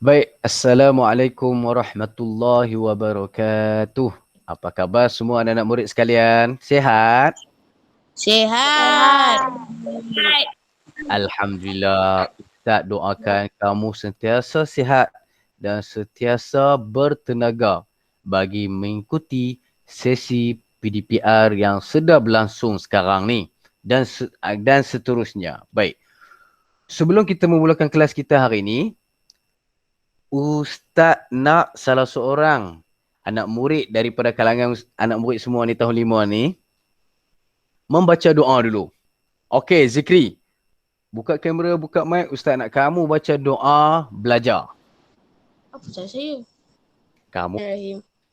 Baik, Assalamualaikum warahmatullahi wabarakatuh. Apa khabar semua anak-anak murid sekalian? Sehat? Sehat. Alhamdulillah. Ustaz doakan kamu sentiasa sihat dan sentiasa bertenaga bagi mengikuti sesi PDPR yang sedang berlangsung sekarang ni dan seterusnya. Baik. Sebelum kita memulakan kelas kita hari ini, Ustaz nak salah seorang anak murid daripada kalangan anak murid semua ni tahun 5 ni membaca doa dulu. Okey, Zikri. Buka kamera, buka mic. Ustaz nak kamu baca doa belajar. Apa saya? Kamu.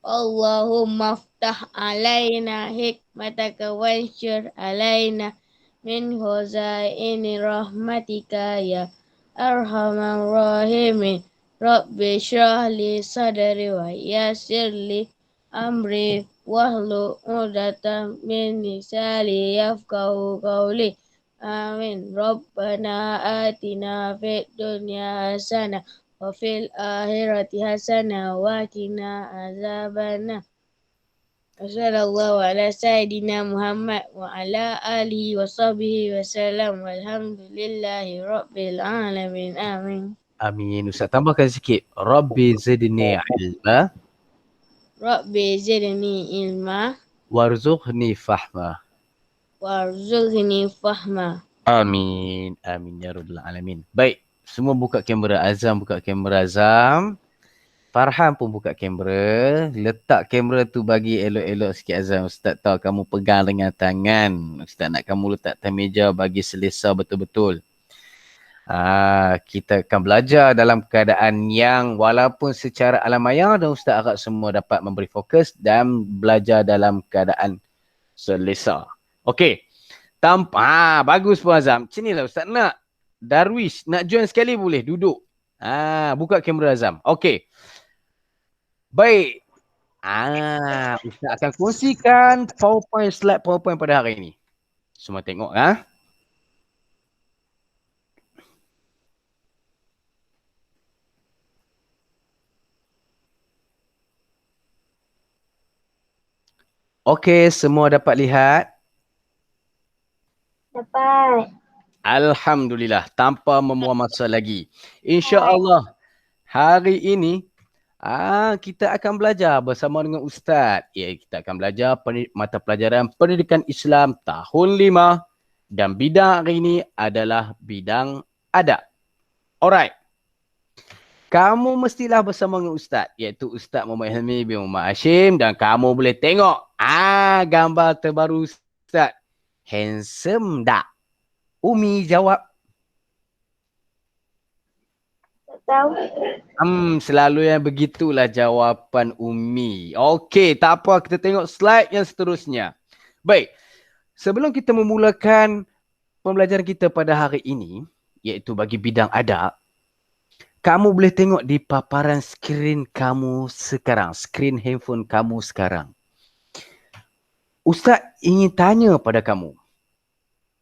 Allahumma ftah alaina hikmataka wansyur alaina min khazaini rahmatika ya arhamar rahimin. Rabbi shrah li sadri wa yassir li amri wahlul 'uqdatam min lisani yafqahu qawli. Amin. Rabbana atina fid dunya hasanah wa fil akhirati hasanah wa qina azabannar. Wassallallahu ala sayyidina Muhammad wa ala alihi wa sahbihi wa sallam walhamdulillahi rabbil alamin. Amin. Amin. Ustaz tambahkan sikit. Rabbi zidni ilma Rabbi zidni ilma warzuqni fahma. warzuqni fahma. Amin. Amin ya rabbal alamin. Baik. Semua buka kamera. Azam buka kamera Azam. Farhan pun buka kamera. Letak kamera tu bagi elok-elok sikit Azam. Ustaz tahu kamu pegang dengan tangan. Ustaz nak kamu letak atas meja bagi selesa betul-betul. Kita akan belajar dalam keadaan yang walaupun secara alam maya dan Ustaz harap semua dapat memberi fokus dan belajar dalam keadaan selesa. Okey. Bagus pun Azam. Sinilah Ustaz nak. Darwish nak join sekali boleh duduk. Buka kamera Azam. Okey. Baik. Ustaz akan kongsikan slide PowerPoint pada hari ini. Semua tengok Okey, semua dapat lihat? Dapat. Alhamdulillah, tanpa membuang masa lagi. InsyaAllah, hari ini kita akan belajar bersama dengan Ustaz. Kita akan belajar mata pelajaran Pendidikan Islam tahun 5 dan bidang hari ini adalah bidang adab. Alright. Kamu mestilah bersama dengan Ustaz, iaitu Ustaz Muhammad Hilmi bin Muhammad Hashim, dan kamu boleh tengok gambar terbaru Ustaz. Handsome tak? Umi jawab. Tak tahu. Selalu yang begitulah jawapan Umi. Okey, tak apa, kita tengok slide yang seterusnya. Baik, sebelum kita memulakan pembelajaran kita pada hari ini, iaitu bagi bidang adab, kamu boleh tengok di paparan skrin kamu sekarang, skrin handphone kamu sekarang. Ustaz ingin tanya pada kamu,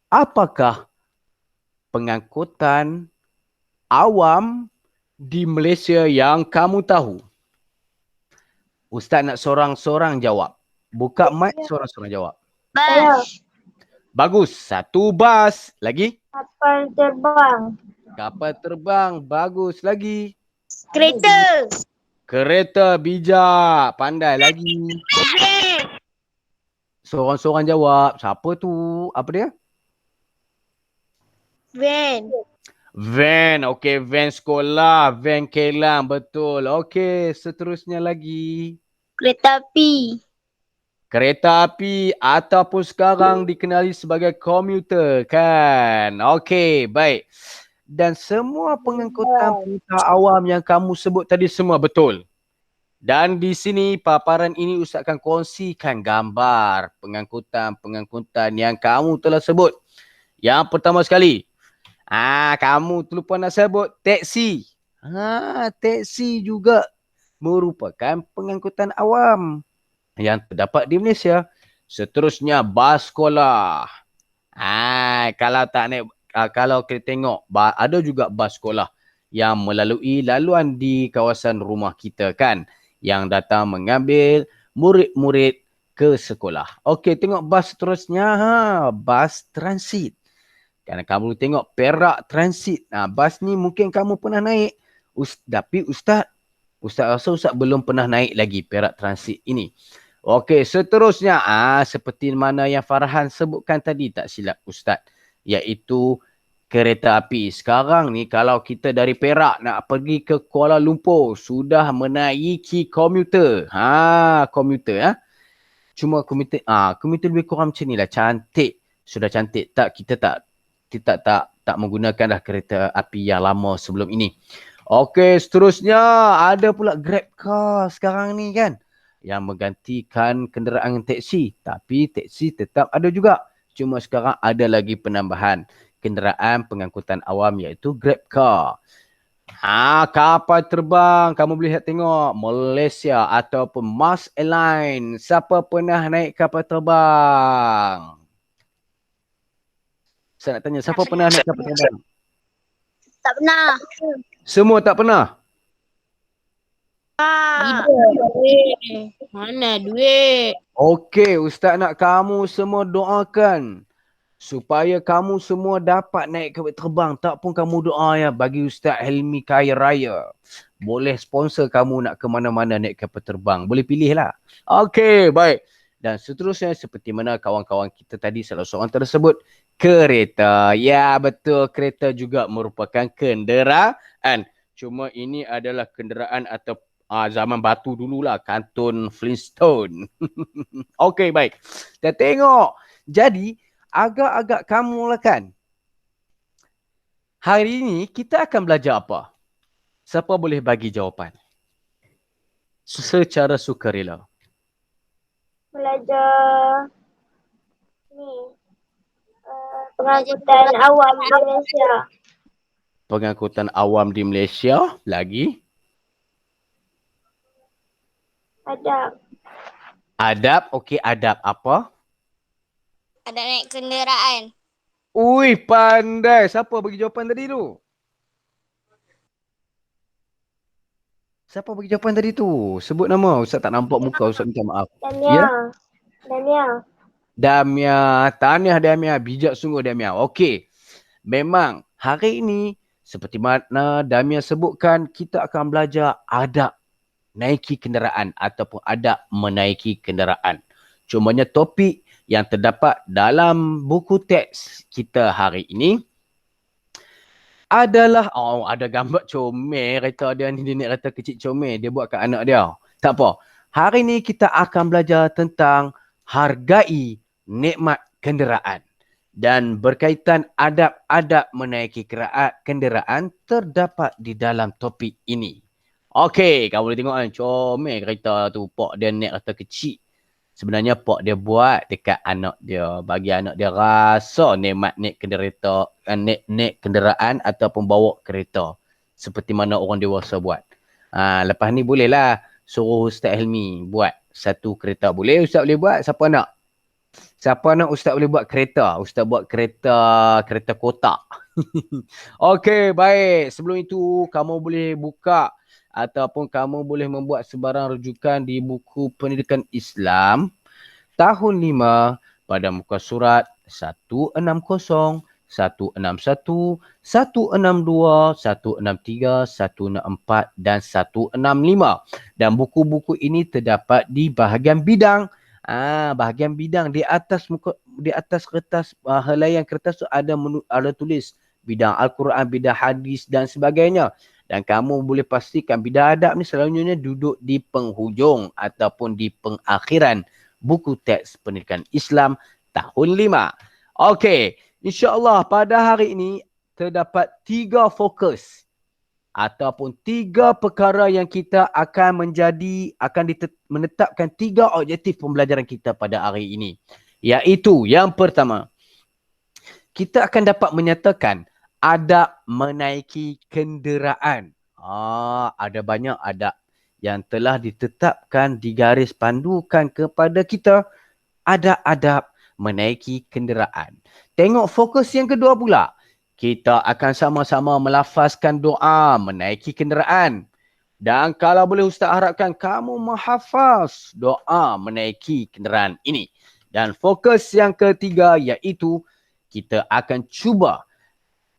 apakah pengangkutan awam di Malaysia yang kamu tahu? Ustaz nak seorang-seorang jawab. Buka mic, seorang-seorang jawab. Bas. Bagus. Satu bas. Lagi? Kapal terbang. Kapal terbang. Bagus. Lagi? Kereta. Kereta. Bijak. Pandai. Lagi? Seorang-seorang jawab. Siapa tu? Apa dia? Van. Van. Okey, van sekolah. Van kelang. Betul. Okey, seterusnya lagi. Kereta api. Kereta api ataupun sekarang dikenali sebagai komuter kan. Okey, baik. Dan semua pengangkutan awam yang kamu sebut tadi semua betul. Dan di sini paparan ini Ustaz akan kongsikan gambar pengangkutan yang kamu telah sebut. Yang pertama sekali, kamu terlupa nak sebut teksi. Teksi juga merupakan pengangkutan awam yang terdapat di Malaysia. Seterusnya bas sekolah. Kalau tak naik, kalau kita tengok ada juga bas sekolah yang melalui laluan di kawasan rumah kita kan, yang datang mengambil murid-murid ke sekolah. Okey, tengok bas seterusnya. Bas transit. Kerana kamu tengok Perak Transit. Bas ni mungkin kamu pernah naik. Tapi Ustaz rasa Ustaz belum pernah naik lagi Perak Transit ini. Okey, seterusnya seperti mana yang Farhan sebutkan tadi, tak silap Ustaz, iaitu kereta api. Sekarang ni kalau kita dari Perak nak pergi ke Kuala Lumpur, sudah menaiki komuter. Komuter. Cuma komuter lebih kurang macam ni lah, cantik. Sudah cantik. Kita tak menggunakan dah kereta api yang lama sebelum ini. Okey, seterusnya ada pula Grab car sekarang ni kan, yang menggantikan kenderaan teksi. Tapi teksi tetap ada juga. Cuma sekarang ada lagi penambahan kenderaan pengangkutan awam iaitu Grab car. Kapal terbang, kamu boleh tengok Malaysia ataupun Mars Airline. Siapa pernah naik kapal terbang? Saya nak tanya, siapa pernah naik kapal terbang? Tak pernah. Semua tak pernah? Duit. Mana duit? Okey, Ustaz nak kamu semua doakan supaya kamu semua dapat naik kapal terbang. Tak pun kamu doa ya, bagi Ustaz Helmi kaya raya. Boleh sponsor kamu nak ke mana-mana naik kapal terbang. Boleh pilih lah. Okey, baik. Dan seterusnya seperti mana kawan-kawan kita tadi, salah seorang tersebut, kereta. Ya, betul. Kereta juga merupakan kenderaan. Cuma ini adalah kenderaan atau zaman batu dululah, kantun Flintstone. Okey, baik. Kita tengok. Jadi, agak-agak kamu lah kan. Hari ini kita akan belajar apa? Siapa boleh bagi jawapan? Secara sukarela. Belajar ni pengangkutan awam di Malaysia. Pengangkutan awam di Malaysia. Lagi? Adab. Okey, adab apa? Ada naik kenderaan. Ui, pandai. Siapa bagi jawapan tadi tu? Siapa bagi jawapan tadi tu? Sebut nama. Ustaz tak nampak muka. Ustaz minta maaf. Damia. Tahniah Damia. Bijak sungguh Damia. Okey. Memang hari ini seperti mana Damia sebutkan, kita akan belajar adab naiki kenderaan ataupun adab menaiki kenderaan. Cumanya topik yang terdapat dalam buku teks kita hari ini adalah, ada gambar comel kereta dia ni, dia nak kata kecil comel, dia buat kat anak dia. Tak apa. Hari ni kita akan belajar tentang hargai nikmat kenderaan. Dan berkaitan adab-adab menaiki kenderaan terdapat di dalam topik ini. Okey, kamu boleh tengok kan, comel kereta tu. Pak dia naik kereta kecil. Sebenarnya pak dia buat dekat anak dia. Bagi anak dia rasa nikmat naik kenderaan ataupun bawa kereta. Seperti mana orang dewasa buat. Lepas ni bolehlah suruh Ustaz Helmi buat satu kereta. Boleh Ustaz boleh buat? Siapa nak? Siapa nak Ustaz boleh buat kereta? Ustaz buat kereta kotak. Okey, baik. Sebelum itu kamu boleh buka ataupun kamu boleh membuat sebarang rujukan di buku pendidikan Islam tahun 5 pada muka surat 160, 161, 162, 163, 164 dan 165. Dan buku-buku ini terdapat di bahagian bidang. Bahagian bidang di atas kertas, helaian kertas tu ada tulis bidang Al-Quran, bidang hadis dan sebagainya. Dan kamu boleh pastikan bidang adab ni selalunya duduk di penghujung ataupun di pengakhiran buku teks pendidikan Islam tahun 5. Okey, insya-Allah pada hari ini terdapat 3 fokus ataupun 3 perkara yang kita akan menetapkan 3 objektif pembelajaran kita pada hari ini. Iaitu yang pertama, kita akan dapat menyatakan adab menaiki kenderaan. Ada banyak adab yang telah ditetapkan di garis pandukan kepada kita. Ada adab menaiki kenderaan. Tengok fokus yang kedua pula. kita akan sama-sama melafazkan doa menaiki kenderaan. Dan kalau boleh Ustaz harapkan kamu menghafaz doa menaiki kenderaan ini. Dan fokus yang ketiga iaitu kita akan cuba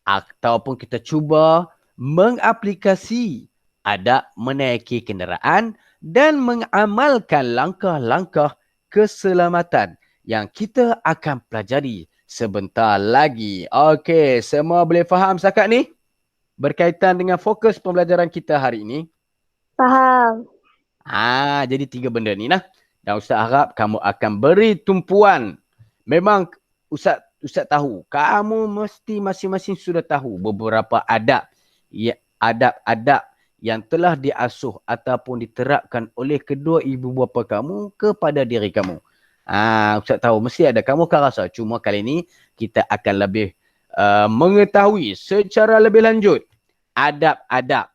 ataupun kita cuba mengaplikasi adab menaiki kenderaan dan mengamalkan langkah-langkah keselamatan yang kita akan pelajari sebentar lagi. Okey, semua boleh faham setakat ni? Berkaitan dengan fokus pembelajaran kita hari ini. Faham. Jadi 3 benda ni lah. Dan Ustaz harap kamu akan beri tumpuan. Memang Ustaz tahu, kamu mesti masing-masing sudah tahu beberapa adab yang telah diasuh ataupun diterapkan oleh kedua ibu bapa kamu kepada diri kamu. Ustaz tahu mesti ada, kamu akan rasa. Cuma kali ni kita akan lebih mengetahui secara lebih lanjut adab-adab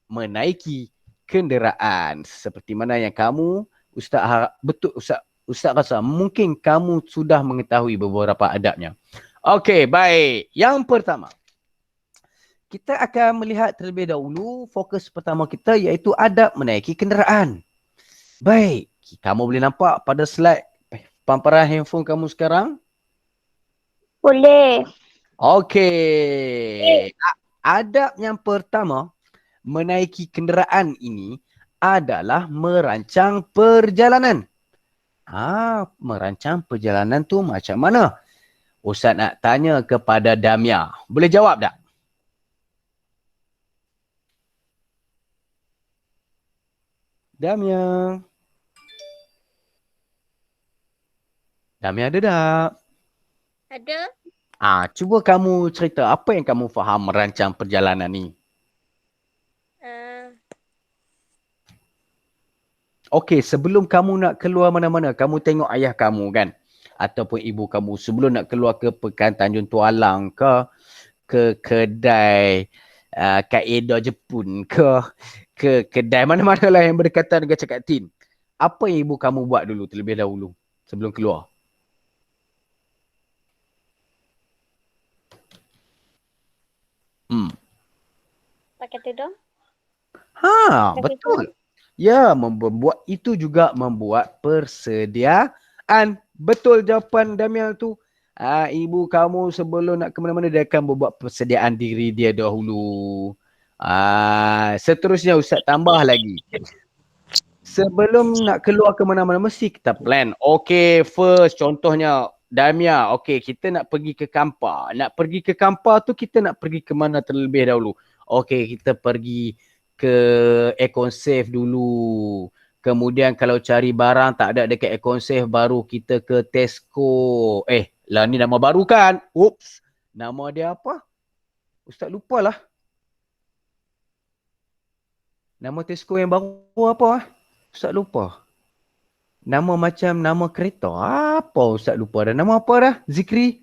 menaiki kenderaan. Seperti mana yang kamu, Ustaz harap, betul Ustaz rasa mungkin kamu sudah mengetahui beberapa adabnya. Okey, baik. Yang pertama, kita akan melihat terlebih dahulu fokus pertama kita iaitu adab menaiki kenderaan. Baik, kamu boleh nampak pada slide pamparan handphone kamu sekarang? Boleh. Okey. Adab yang pertama menaiki kenderaan ini adalah merancang perjalanan. Merancang perjalanan tu macam mana? Ustaz nak tanya kepada Damia. Boleh jawab tak? Damia. Damia ada tak? Ada. Cuba kamu cerita apa yang kamu faham merancang perjalanan ni. Okey, sebelum kamu nak keluar mana-mana, kamu tengok ayah kamu kan? Ataupun ibu kamu sebelum nak keluar ke Pekan Tanjung Tualang ke kedai Kak Eda Jepun ke kedai mana-mana lah yang berdekatan dengan Cakap Tin. Apa yang ibu kamu buat dulu terlebih dahulu sebelum keluar? Pakai tudung. Betul. Ya, itu juga membuat persediaan. Betul jawapan Damian tu. Ibu kamu sebelum nak ke mana-mana dia akan membuat persediaan diri dia dahulu. Seterusnya Ustaz tambah lagi. Sebelum nak keluar ke mana-mana mesti kita plan. Okey, first contohnya Damia, okey kita nak pergi ke Kampar. Nak pergi ke Kampar tu kita nak pergi ke mana terlebih dahulu? Okey, kita pergi ke Econ-Safe dulu. Kemudian kalau cari barang tak ada dekat Econ-Safe baru kita ke Tesco. Lah ni nama baru kan? Oops. Nama dia apa? Ustaz lupa lah. Nama Tesco yang baru apa? Ustaz lupa. Nama macam nama kereta. Apa Ustaz lupa dah. Nama apa dah? Zikri?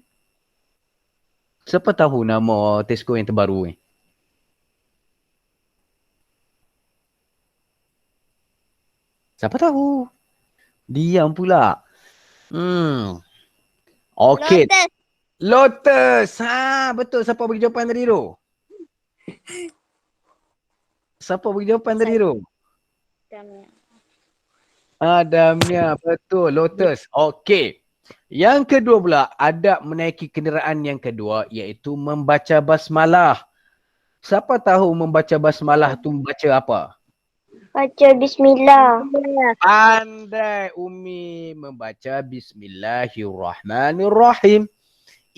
Siapa tahu nama Tesco yang terbaru ni? Siapa tahu? Diam pula. Okey. Lotus. Betul. Siapa bagi jawapan tadi tu? Siapa bagi jawapan tadi tu? Damia. Betul. Lotus. Okey. Yang kedua pula, adab menaiki kenderaan yang kedua iaitu membaca basmalah. Siapa tahu membaca basmalah tu membaca apa? Baca bismillah. Pandai Umi membaca Bismillahirrahmanirrahim.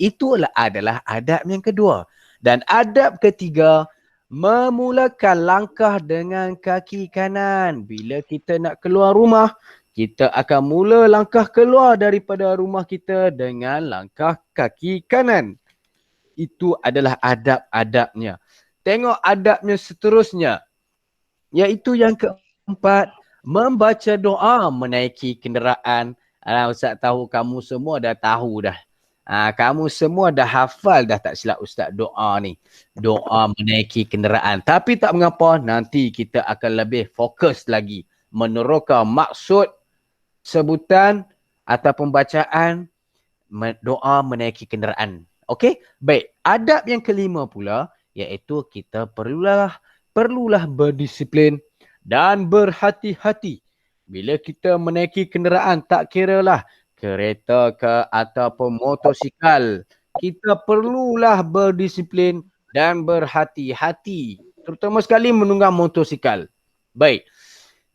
Itulah adalah adab yang kedua. Dan adab ketiga, memulakan langkah dengan kaki kanan. Bila kita nak keluar rumah, kita akan mula langkah keluar daripada rumah kita dengan langkah kaki kanan. Itu adalah adab-adabnya. Tengok adabnya seterusnya. Iaitu yang keempat, membaca doa menaiki kenderaan. Ustaz tahu kamu semua dah tahu dah. Kamu semua dah hafal dah tak silap Ustaz doa ni. Doa menaiki kenderaan. Tapi tak mengapa, nanti kita akan lebih fokus lagi meneroka maksud sebutan ataupun bacaan doa menaiki kenderaan. Okey, baik. Adab yang kelima pula iaitu kita perlulah berdisiplin dan berhati-hati. Bila kita menaiki kenderaan, tak kiralah kereta ke ataupun motosikal, kita perlulah berdisiplin dan berhati-hati. Terutama sekali menunggang motosikal. Baik.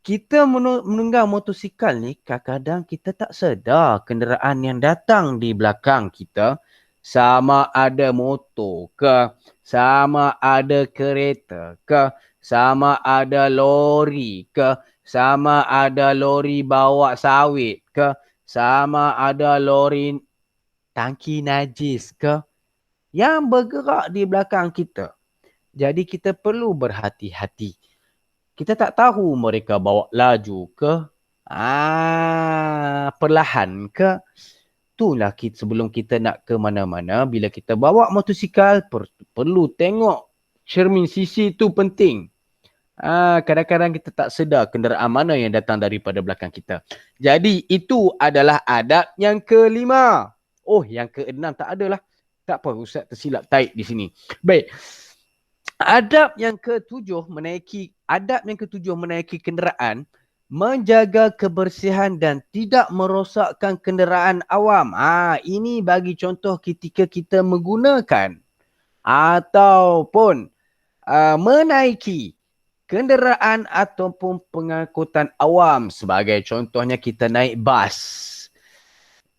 Kita menunggang motosikal ni kadang-kadang kita tak sedar kenderaan yang datang di belakang kita sama ada motor ke, sama ada kereta ke, sama ada lori ke, sama ada lori bawa sawit ke, sama ada lori tangki najis ke yang bergerak di belakang kita. Jadi kita perlu berhati-hati. Kita tak tahu mereka bawa laju ke, perlahan ke. Itulah sebelum kita nak ke mana-mana, bila kita bawa motosikal, perlu tengok cermin sisi tu penting. Kadang-kadang kita tak sedar kenderaan mana yang datang daripada belakang kita. Jadi itu adalah adab yang kelima. Oh, yang keenam tak adalah. Tak apa, Ustaz tersilap taip di sini. Baik. Adab yang ketujuh menaiki kenderaan, menjaga kebersihan dan tidak merosakkan kenderaan awam. Ini bagi contoh ketika kita menggunakan ataupun menaiki kenderaan ataupun pengangkutan awam. Sebagai contohnya kita naik bas.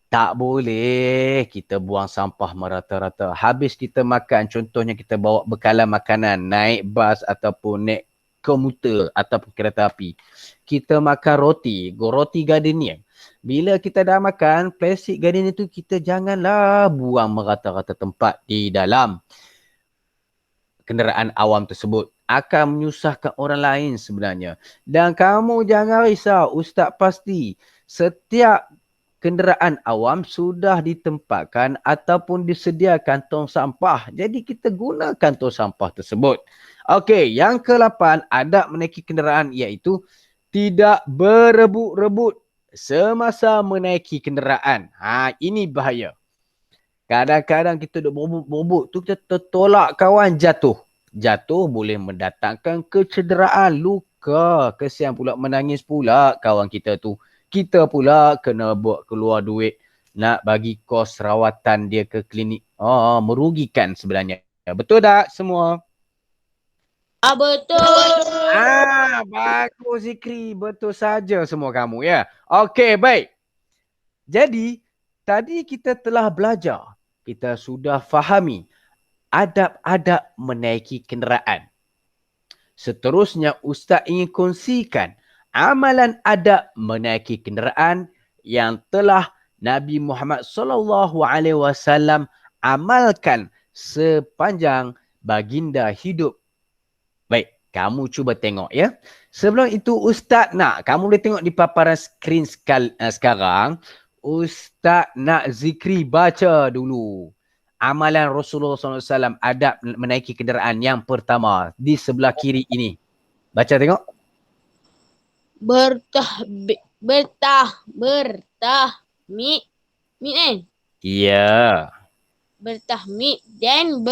Tak boleh kita buang sampah merata-rata. Habis kita makan, contohnya kita bawa bekalan makanan, naik bas ataupun naik komuter ataupun kereta api. Kita makan roti gardenia. Bila kita dah makan, plastik gardenia tu kita janganlah buang merata-rata tempat di dalam kenderaan awam tersebut. Akan menyusahkan orang lain sebenarnya. Dan kamu jangan risau, Ustaz pasti setiap kenderaan awam sudah ditempatkan ataupun disediakan tong sampah. Jadi kita gunakan tong sampah tersebut. Okey, yang ke-8 adab menaiki kenderaan iaitu tidak berebut-rebut semasa menaiki kenderaan. Ini bahaya. Kadang-kadang kita duk berebut tu kita tertolak kawan jatuh. Jatuh boleh mendatangkan kecederaan, luka. Kesian pula, menangis pula kawan kita tu. Kita pula kena buat keluar duit nak bagi kos rawatan dia ke klinik. Merugikan sebenarnya. Betul tak semua? Betul. Bagus Zikri. Betul saja semua kamu ya. Okey, baik. Jadi, tadi kita telah belajar. Kita sudah fahami adab-adab menaiki kenderaan. Seterusnya Ustaz ingin kongsikan amalan adab menaiki kenderaan yang telah Nabi Muhammad SAW amalkan sepanjang baginda hidup. Baik, kamu cuba tengok ya. Sebelum itu Ustaz nak, kamu boleh tengok di paparan skrin sekarang, Ustaz nak Zikri baca dulu amalan Rasulullah SAW adab menaiki kenderaan yang pertama di sebelah kiri ini. Baca tengok. Ya. Bertahmid dan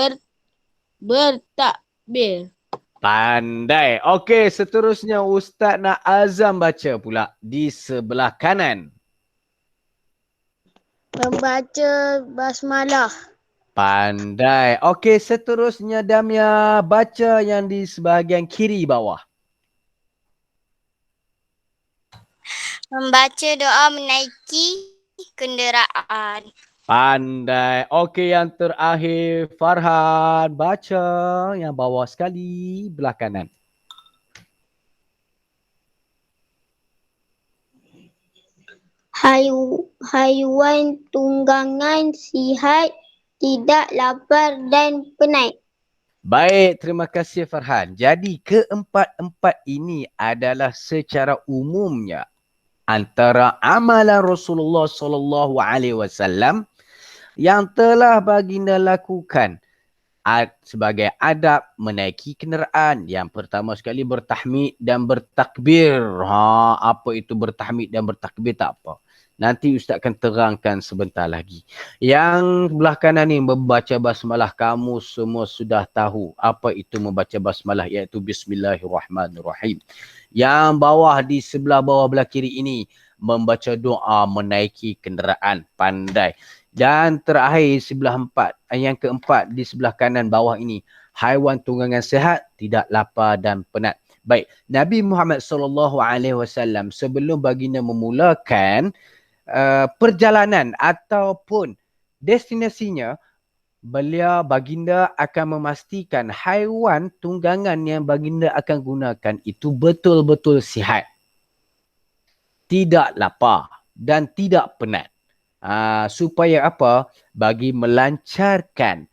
bertakbir. Pandai. Okey, seterusnya Ustaz nak Azam baca pula di sebelah kanan. Membaca basmalah. Pandai. Okey, seterusnya Damia baca yang di sebahagian kiri bawah. Membaca doa menaiki kenderaan. Pandai. Okey, yang terakhir Farhan baca yang bawah sekali belah kanan. Haiwan tunggangan sihat, tidak lapar dan penat. Baik, terima kasih Farhan. Jadi keempat-empat ini adalah secara umumnya antara amalan Rasulullah SAW yang telah baginda lakukan sebagai adab menaiki kenderaan. Yang pertama sekali bertahmid dan bertakbir. Apa itu bertahmid dan bertakbir tak apa. Nanti Ustaz akan terangkan sebentar lagi. Yang belah kanan ni membaca basmalah, kamu semua sudah tahu apa itu membaca basmalah, iaitu Bismillahirrahmanirrahim. Yang bawah di sebelah bawah belah kiri ini membaca doa menaiki kenderaan, pandai. Dan terakhir yang keempat di sebelah kanan bawah ini, haiwan tunggangan sehat, tidak lapar dan penat. Baik, Nabi Muhammad SAW sebelum baginda memulakan perjalanan ataupun destinasinya, baginda akan memastikan haiwan tunggangan yang baginda akan gunakan itu betul-betul sihat, tidak lapar dan tidak penat. Supaya apa? Bagi melancarkan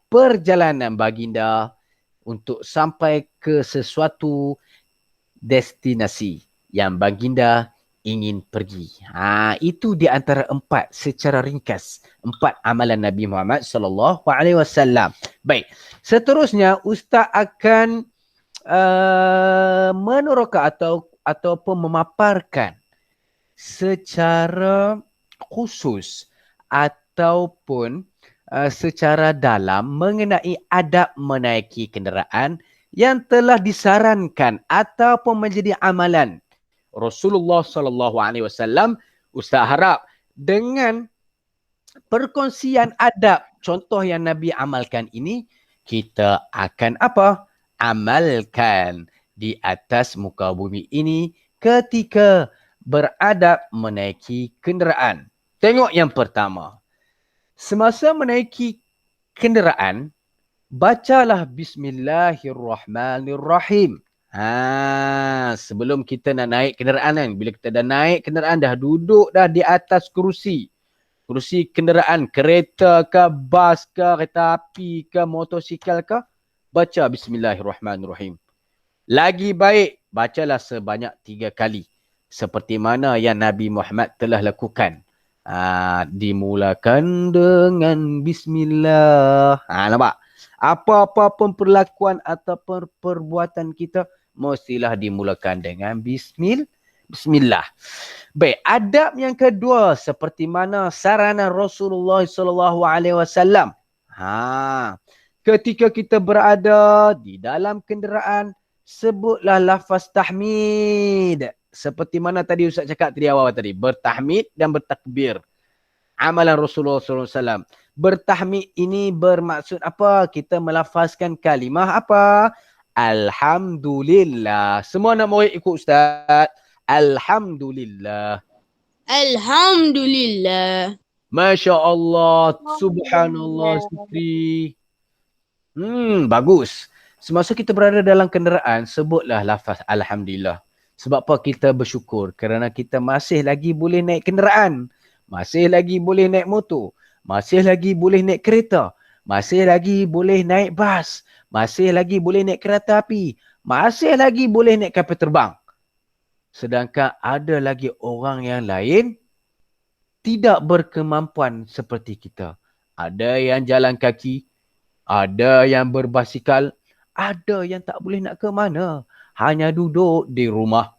perjalanan baginda untuk sampai ke sesuatu destinasi yang baginda ingin pergi. Itu di antara 4 secara ringkas. 4 amalan Nabi Muhammad SAW. Baik, seterusnya Ustaz akan meneroka ataupun memaparkan secara khusus ataupun secara dalam mengenai adab menaiki kenderaan yang telah disarankan ataupun menjadi amalan Rasulullah SAW. Ustaz harap dengan perkongsian adab contoh yang Nabi amalkan ini, kita akan apa? Amalkan di atas muka bumi ini ketika beradab menaiki kenderaan. Tengok yang pertama. Semasa menaiki kenderaan, bacalah Bismillahirrahmanirrahim. Sebelum kita nak naik kenderaan kan, bila kita dah naik kenderaan, dah duduk dah di atas kerusi kenderaan, kereta ke, bas ke, kereta api ke, motosikal ke, baca Bismillahirrahmanirrahim. Lagi baik, bacalah sebanyak 3 kali. Seperti mana yang Nabi Muhammad telah lakukan. Dimulakan dengan Bismillah. Nampak? Apa-apa pun perlakuan atau perbuatan kita, mestilah dimulakan dengan Bismillah. Baik, adab yang kedua seperti mana saranan Rasulullah SAW. Ketika kita berada di dalam kenderaan, sebutlah lafaz tahmid. Seperti mana tadi Ustaz cakap tadi awal tadi, bertahmid dan bertakbir. Amalan Rasulullah SAW. Bertahmid ini bermaksud apa? Kita melafazkan kalimah apa? Alhamdulillah. Semua nak murid ikut Ustaz. Alhamdulillah. Alhamdulillah. Masya Allah. Subhanallah. Syukri. Bagus. Semasa kita berada dalam kenderaan, sebutlah lafaz Alhamdulillah. Sebab apa? Kita bersyukur kerana kita masih lagi boleh naik kenderaan. Masih lagi boleh naik motor. Masih lagi boleh naik kereta. Masih lagi boleh naik bas. Masih lagi boleh naik kereta api. Masih lagi boleh naik kapal terbang. Sedangkan ada lagi orang yang lain tidak berkemampuan seperti kita. Ada yang jalan kaki. Ada yang berbasikal. Ada yang tak boleh nak ke mana. Hanya duduk di rumah.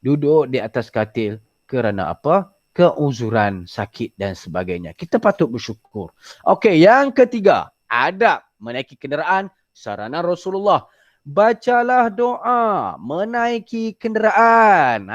Duduk di atas katil. Kerana apa? Keuzuran, sakit dan sebagainya. Kita patut bersyukur. Okey, yang ketiga. Adab menaiki kenderaan. Saranan Rasulullah. Bacalah doa menaiki kenderaan.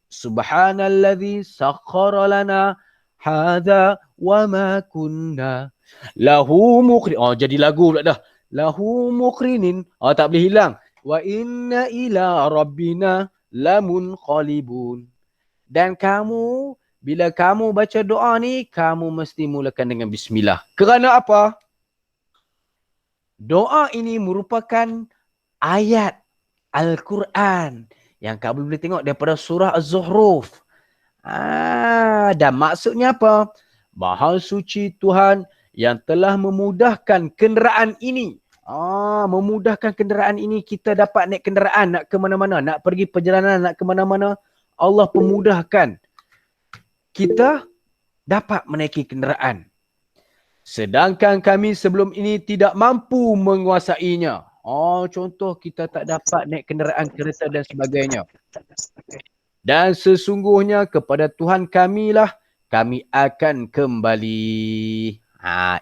Subhanalladzi sakhkhara lana hadza wa ma kunna lahu muqrin. Jadi lagu pula dah. Lahu muqrinin. Tak boleh hilang. Wa inna ila rabbina lamunqalibun. Dan kamu, bila kamu baca doa ni, kamu mesti mulakan dengan bismillah. Kerana apa? Doa ini merupakan ayat Al-Quran yang kamu boleh tengok daripada surah Az-Zuhruf. Dan maksudnya apa? Maha suci Tuhan yang telah memudahkan kenderaan ini. Memudahkan kenderaan ini, kita dapat naik kenderaan nak ke mana-mana, nak pergi perjalanan, nak ke mana-mana. Allah pemudahkan kita dapat menaiki kenderaan. sedangkan kami sebelum ini tidak mampu menguasainya. Contoh kita tak dapat naik kenderaan kereta dan sebagainya. Dan sesungguhnya kepada Tuhan kamilah kami akan kembali.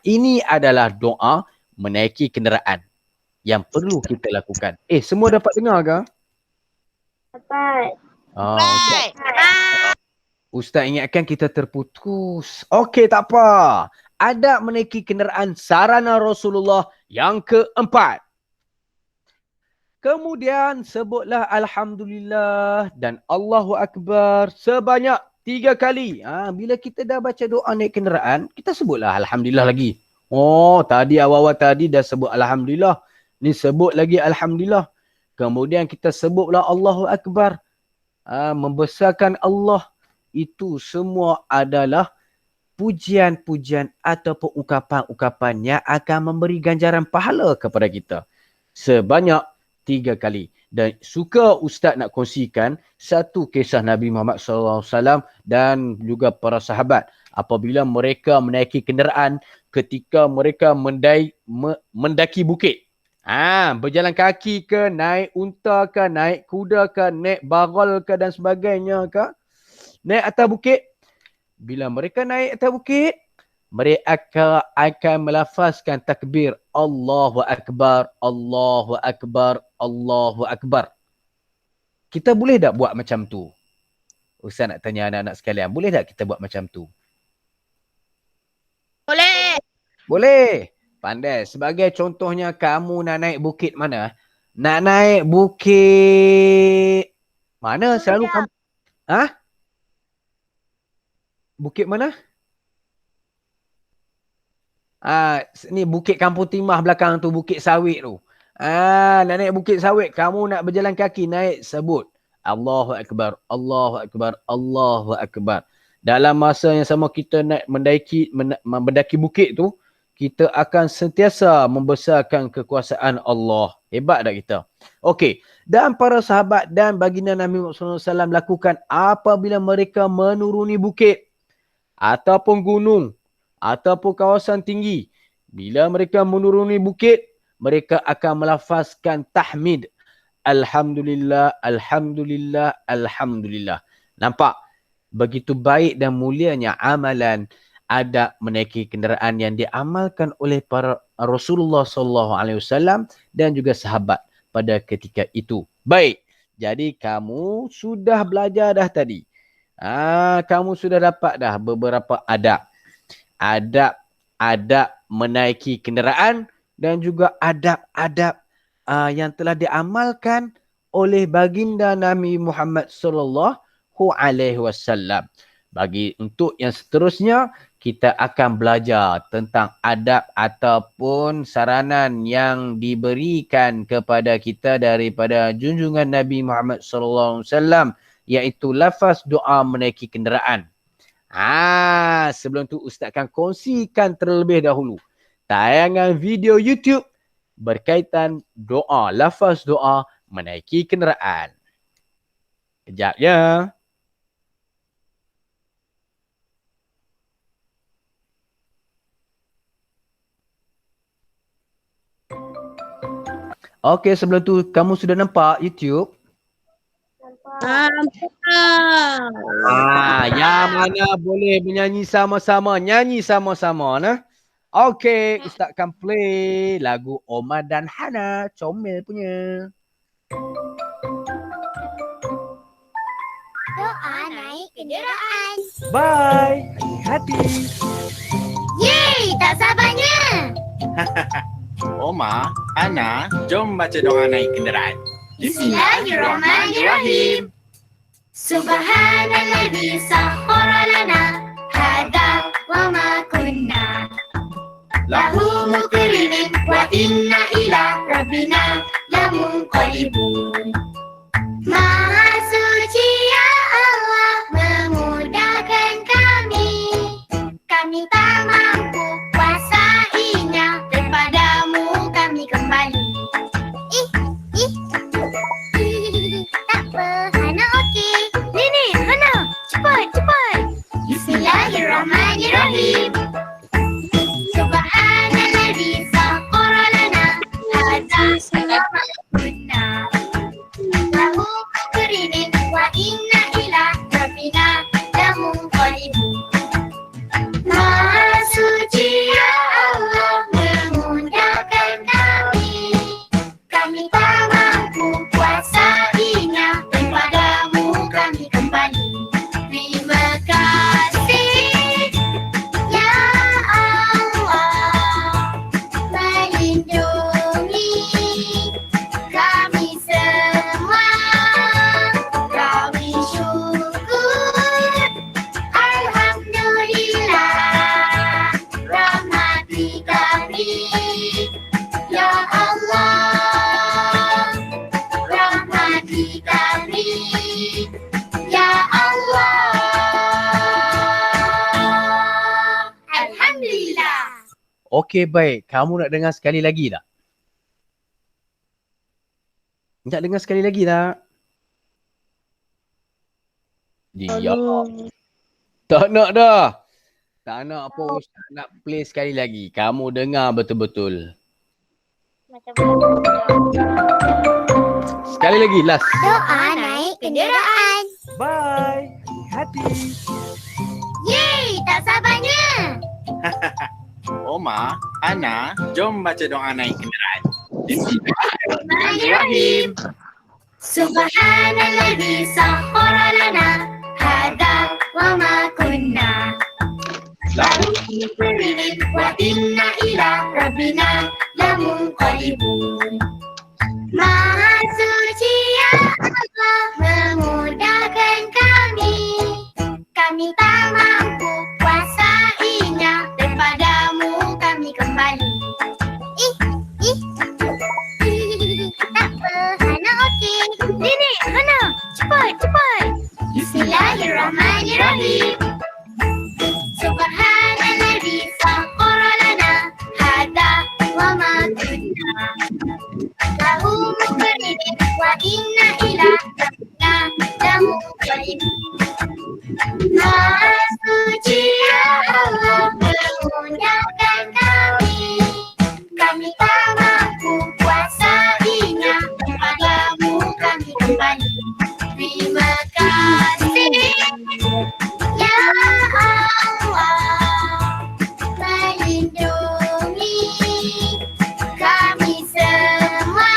Ini adalah doa menaiki kenderaan yang perlu kita lakukan. Semua dapat dengar ke? Dapat. Okay. Ustaz ingatkan kita terputus. Okey, tak apa. Adab menaiki kenderaan sarana Rasulullah yang keempat. Kemudian sebutlah Alhamdulillah dan Allahu Akbar sebanyak 3 kali. Bila kita dah baca doa naik kenderaan, kita sebutlah Alhamdulillah lagi. Tadi awal-awal tadi dah sebut Alhamdulillah. Ni sebut lagi Alhamdulillah. Kemudian kita sebutlah Allahu Akbar. Membesarkan Allah. Itu semua adalah pujian-pujian ataupun ungkapan-ungkapan yang akan memberi ganjaran pahala kepada kita. Sebanyak 3 kali. Dan suka Ustaz nak kongsikan satu kisah Nabi Muhammad SAW dan juga para sahabat. Apabila mereka menaiki kenderaan ketika mereka mendaki bukit. Berjalan kaki ke, naik unta ke, naik kuda ke, naik baral ke dan sebagainya ke. Naik atas bukit. Bila mereka naik atas bukit, mereka akan melafazkan takbir Allahu Akbar, Allahu Akbar, Allahu Akbar. Kita boleh tak buat macam tu? Ustaz nak tanya anak-anak sekalian, boleh tak kita buat macam tu? Boleh. Boleh. Pandai. Sebagai contohnya, kamu nak naik bukit mana? Nak naik bukit mana? Selalu kamu... Bukit mana? Ni Bukit Kampung Timah belakang tu, Bukit Sawit tu. Nak naik Bukit Sawit, kamu nak berjalan kaki, naik sebut Allahu Akbar, Allahu Akbar, Allahu Akbar. Dalam masa yang sama kita nak mendaki bukit tu, kita akan sentiasa membesarkan kekuasaan Allah. Hebat tak kita? Okey. Dan para sahabat dan baginda Nabi Muhammad SAW lakukan apabila mereka menuruni bukit ataupun gunung ataupun kawasan tinggi. Bila mereka menuruni bukit, mereka akan melafazkan tahmid. Alhamdulillah, Alhamdulillah, Alhamdulillah. Nampak? Begitu baik dan mulianya amalan adab menaiki kenderaan yang diamalkan oleh para Rasulullah SAW dan juga sahabat pada ketika itu. Baik. Jadi kamu sudah belajar dah tadi. Kamu sudah dapat dah beberapa adab. Adab menaiki kenderaan dan juga adab-adab yang telah diamalkan oleh baginda Nabi Muhammad sallallahu alaihi wasallam. Bagi untuk yang seterusnya, kita akan belajar tentang adab ataupun saranan yang diberikan kepada kita daripada junjungan Nabi Muhammad sallallahu alaihi wasallam, iaitu lafaz doa menaiki kenderaan. Sebelum tu Ustaz akan kongsikan terlebih dahulu tayangan video YouTube berkaitan doa, lafaz doa menaiki kenderaan. Kejap ya. Okey, sebelum tu kamu sudah nampak YouTube? Yang mana boleh menyanyi sama-sama, nyanyi sama-sama nah. Okey, Ustaz akan play lagu Omar dan Hana, comel punya. Doa naik kenderaan. Bye. Hati-hati. Yeay, tak sabarnya. Oma, Ana, jom baca doa naik kenderaan. Bismillahirrahmanirrahim. Subhanalladzi sakhkhara lana hadza wa ma kunna lahu muqrinin wa inna ila rabbina lamunqalibun. Maha suci ya Allah, memudahkan kami. Kami tak mampu kuasainya, kepadamu kami kembali. Tak apa, Hana okey. Ni, Hana, cepat. Bismillahirrahmanirrahim. Subhanallah. inna ila rabbina lamunqalibun. Maha suci ya Allah memudahkan kami. Kami tak mampu kuasainya, kepadamu kami kembali. Terima kasih ya Allah melindungi kami semua. Kami syukur, alhamdulillah. Rahmati kami ya Allah, rahmati kami ya Allah. Alhamdulillah. Okey, baik. Kamu nak dengar sekali lagi tak? Nak dengar sekali lagi tak? Ya. Tak nak dah. Tak nak apa Ustaz nak play sekali lagi. Kamu dengar betul-betul. Sekali lagi, last. Doa naik kenderaan. Bye. Hati. Yeay, tak sabarnya. Oma, Ana, jom baca doa naik kenderaan. Bismillahirrahmanirrahim. Subhanalladzi sakhkhara lana hadza wa ma kunna lahu muqrinin wa inna ila rabbina lamunqalibun. Maha suci ya Allah memudahkan kami. Kami tak mampu kuasainya, kepadamu kami kembali. Tak apa, Hana okey. Nenek, Hana, cepat. Bismillahirrahmanirrahim. Subhanalladzi sakhkhara lana hadza wa ma kunna lahu muqrinin wa inna ila rabbina lamunqalibun. Maha suci ya Allah memudahkan kami. Kami tak mampu kuasainya, kepadamu kami kembali. Terima kasih ya Allah melindungi kami semua.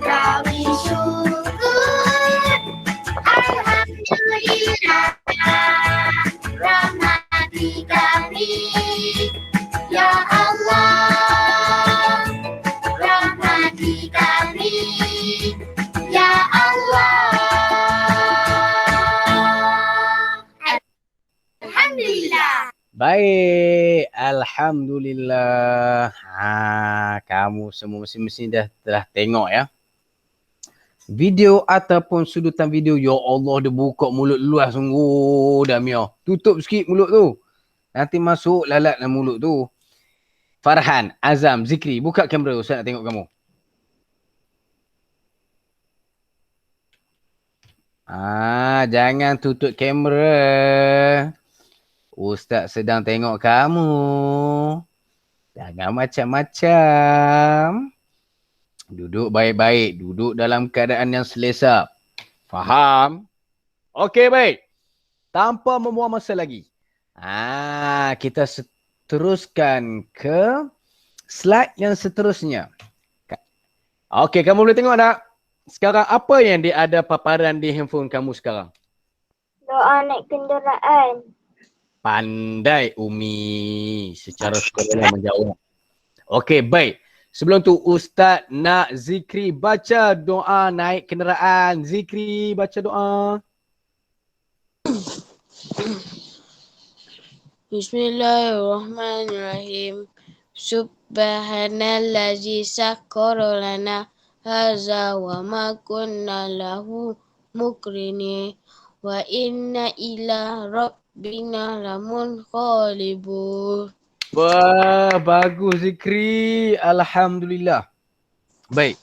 Kami syukur, alhamdulillah. Rahmati kami ya Allah, rahmati kami ya Allah. Alhamdulillah. Baik. Alhamdulillah. Kamu semua mesti telah tengok ya. Video ataupun sudutan video. Ya Allah, dia buka mulut luas sungguh dah Mia. Tutup sikit mulut tu. Nanti masuk lalat dalam mulut tu. Farhan, Azam, Zikri, buka kamera. Ustaz nak tengok kamu. Jangan tutup kamera. Ustaz sedang tengok kamu. Jangan macam-macam. Duduk baik-baik. Duduk dalam keadaan yang selesa. Faham? Okey, baik. Tanpa membuang masa lagi. Kita teruskan ke slide yang seterusnya. Okey, kamu boleh tengok tak? Sekarang apa yang dia ada paparan di handphone kamu sekarang? Doa naik kenderaan. Pandai Umi secara sukarela menjawab. Okey, baik. Sebelum tu Ustaz nak Zikri baca doa naik kenderaan. Zikri baca doa. Bismillahirrahmanirrahim. Subhanallazi sakhkhara lana hadza wa ma kunna lahu muqrinin wa inna ila rabbina lamunqalibun. Wah, bagus Zikri. Alhamdulillah. Baik.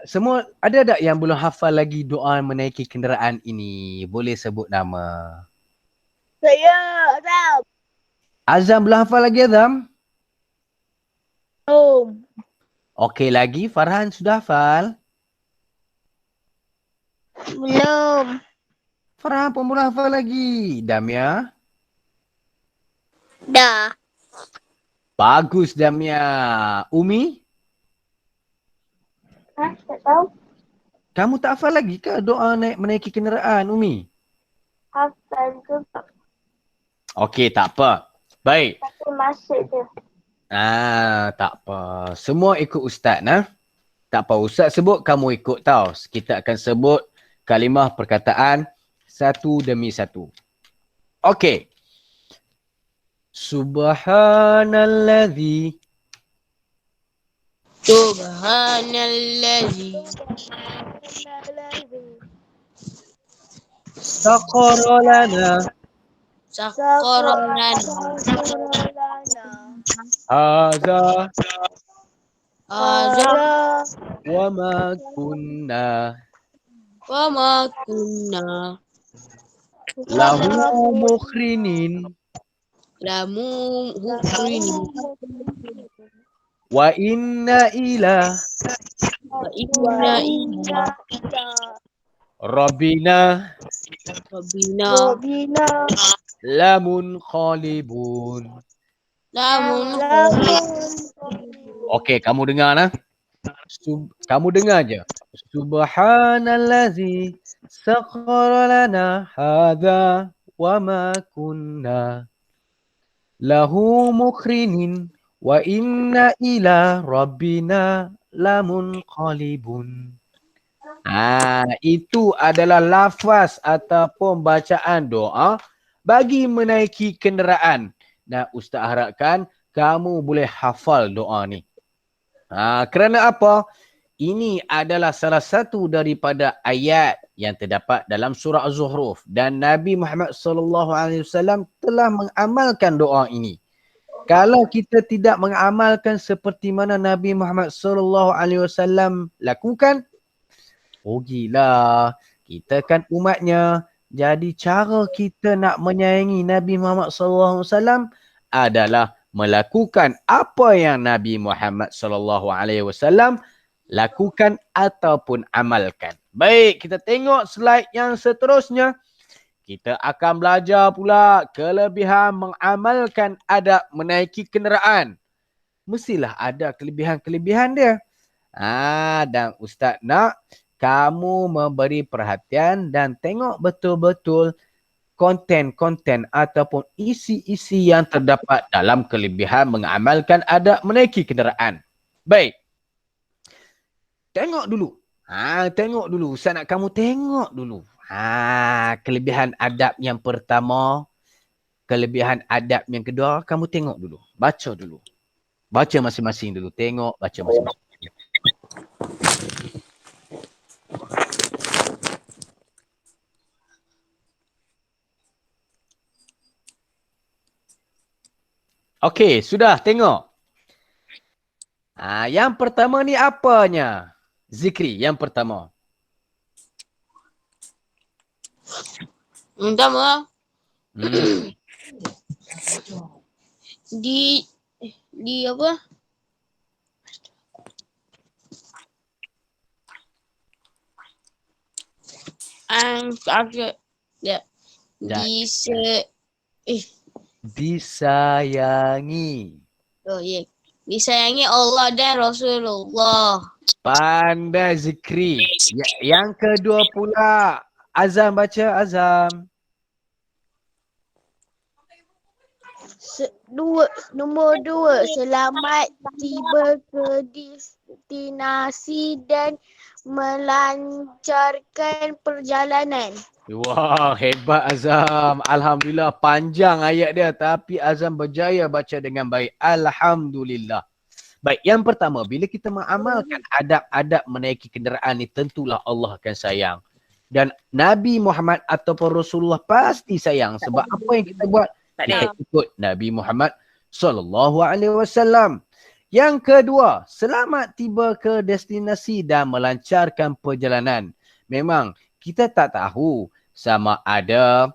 Semua ada tak yang belum hafal lagi doa menaiki kenderaan ini? Boleh sebut nama. Saya Azam. Azam belum hafal lagi Azam? Belum. Okey lagi. Farhan sudah hafal? Belum. Farhan pun belum hafal lagi. Damia? Dah. Bagus Damia. Umi? Tak tahu. Kamu tak hafal lagi ke doa menaiki kenderaan, Umi? Hafal juga. Okey, tak apa. Baik. Tapi masuk je. Tak apa. Semua ikut Ustaz, nah. Tak apa, Ustaz sebut, kamu ikut tau. Kita akan sebut kalimah perkataan satu demi satu. Okey. Subhanalladzi Subhanalladzi sakhkhara lana sakhkhara lana hadza hadza wa ma kunna wa ma kunna lahu mukhrinin lamu hukrini wa inna ila wa inna ila rabbina rabbina lamun khalibun. lamun Okey, kamu dengar nah. Kamu dengar je. Subhanallazi sakhkhara lana hadza wa ma kunna lahu mukrinin wa inna ila rabbina lamunqalibun. Itu adalah lafaz ataupun bacaan doa bagi menaiki kenderaan. Dan Ustaz harapkan kamu boleh hafal doa ni. Kerana apa? Ini adalah salah satu daripada ayat yang terdapat dalam surah Az-Zuhruf dan Nabi Muhammad sallallahu alaihi wasallam telah mengamalkan doa ini. Kalau kita tidak mengamalkan seperti mana Nabi Muhammad sallallahu alaihi wasallam lakukan, rugilah. Kita kan umatnya. Jadi cara kita nak menyayangi Nabi Muhammad sallallahu alaihi wasallam adalah melakukan apa yang Nabi Muhammad sallallahu alaihi wasallam lakukan ataupun amalkan. Baik, kita tengok slide yang seterusnya. Kita akan belajar pula kelebihan mengamalkan adab menaiki kenderaan. Mestilah ada kelebihan-kelebihan dia. Dan Ustaz nak kamu memberi perhatian dan tengok betul-betul konten-konten ataupun isi-isi yang terdapat dalam kelebihan mengamalkan adab menaiki kenderaan. Baik. Tengok dulu. Tengok dulu. Ustaz nak kamu tengok dulu. Kelebihan adab yang pertama, kelebihan adab yang kedua, kamu tengok dulu. Baca dulu. Baca masing-masing dulu. Tengok, baca masing-masing. Okey, sudah tengok. Yang pertama ni apanya? Zikri yang pertama. Pertama di apa? Disayangi. Oh ya. Disayangi Allah dan Rasulullah. Pandai zikri. Yang kedua pula. Azam baca, Azam. Nombor 2, selamat tiba ke destinasi dan melancarkan perjalanan. Wah, hebat Azam. Alhamdulillah, panjang ayat dia tapi Azam berjaya baca dengan baik. Alhamdulillah. Baik, yang pertama, bila kita mengamalkan adab-adab menaiki kenderaan ni, tentulah Allah akan sayang. Dan Nabi Muhammad ataupun Rasulullah pasti sayang. Sebab apa yang kita buat? Kita ikut Nabi Muhammad sallallahu alaihi wasallam. Yang kedua, selamat tiba ke destinasi dan melancarkan perjalanan. Memang kita tak tahu sama ada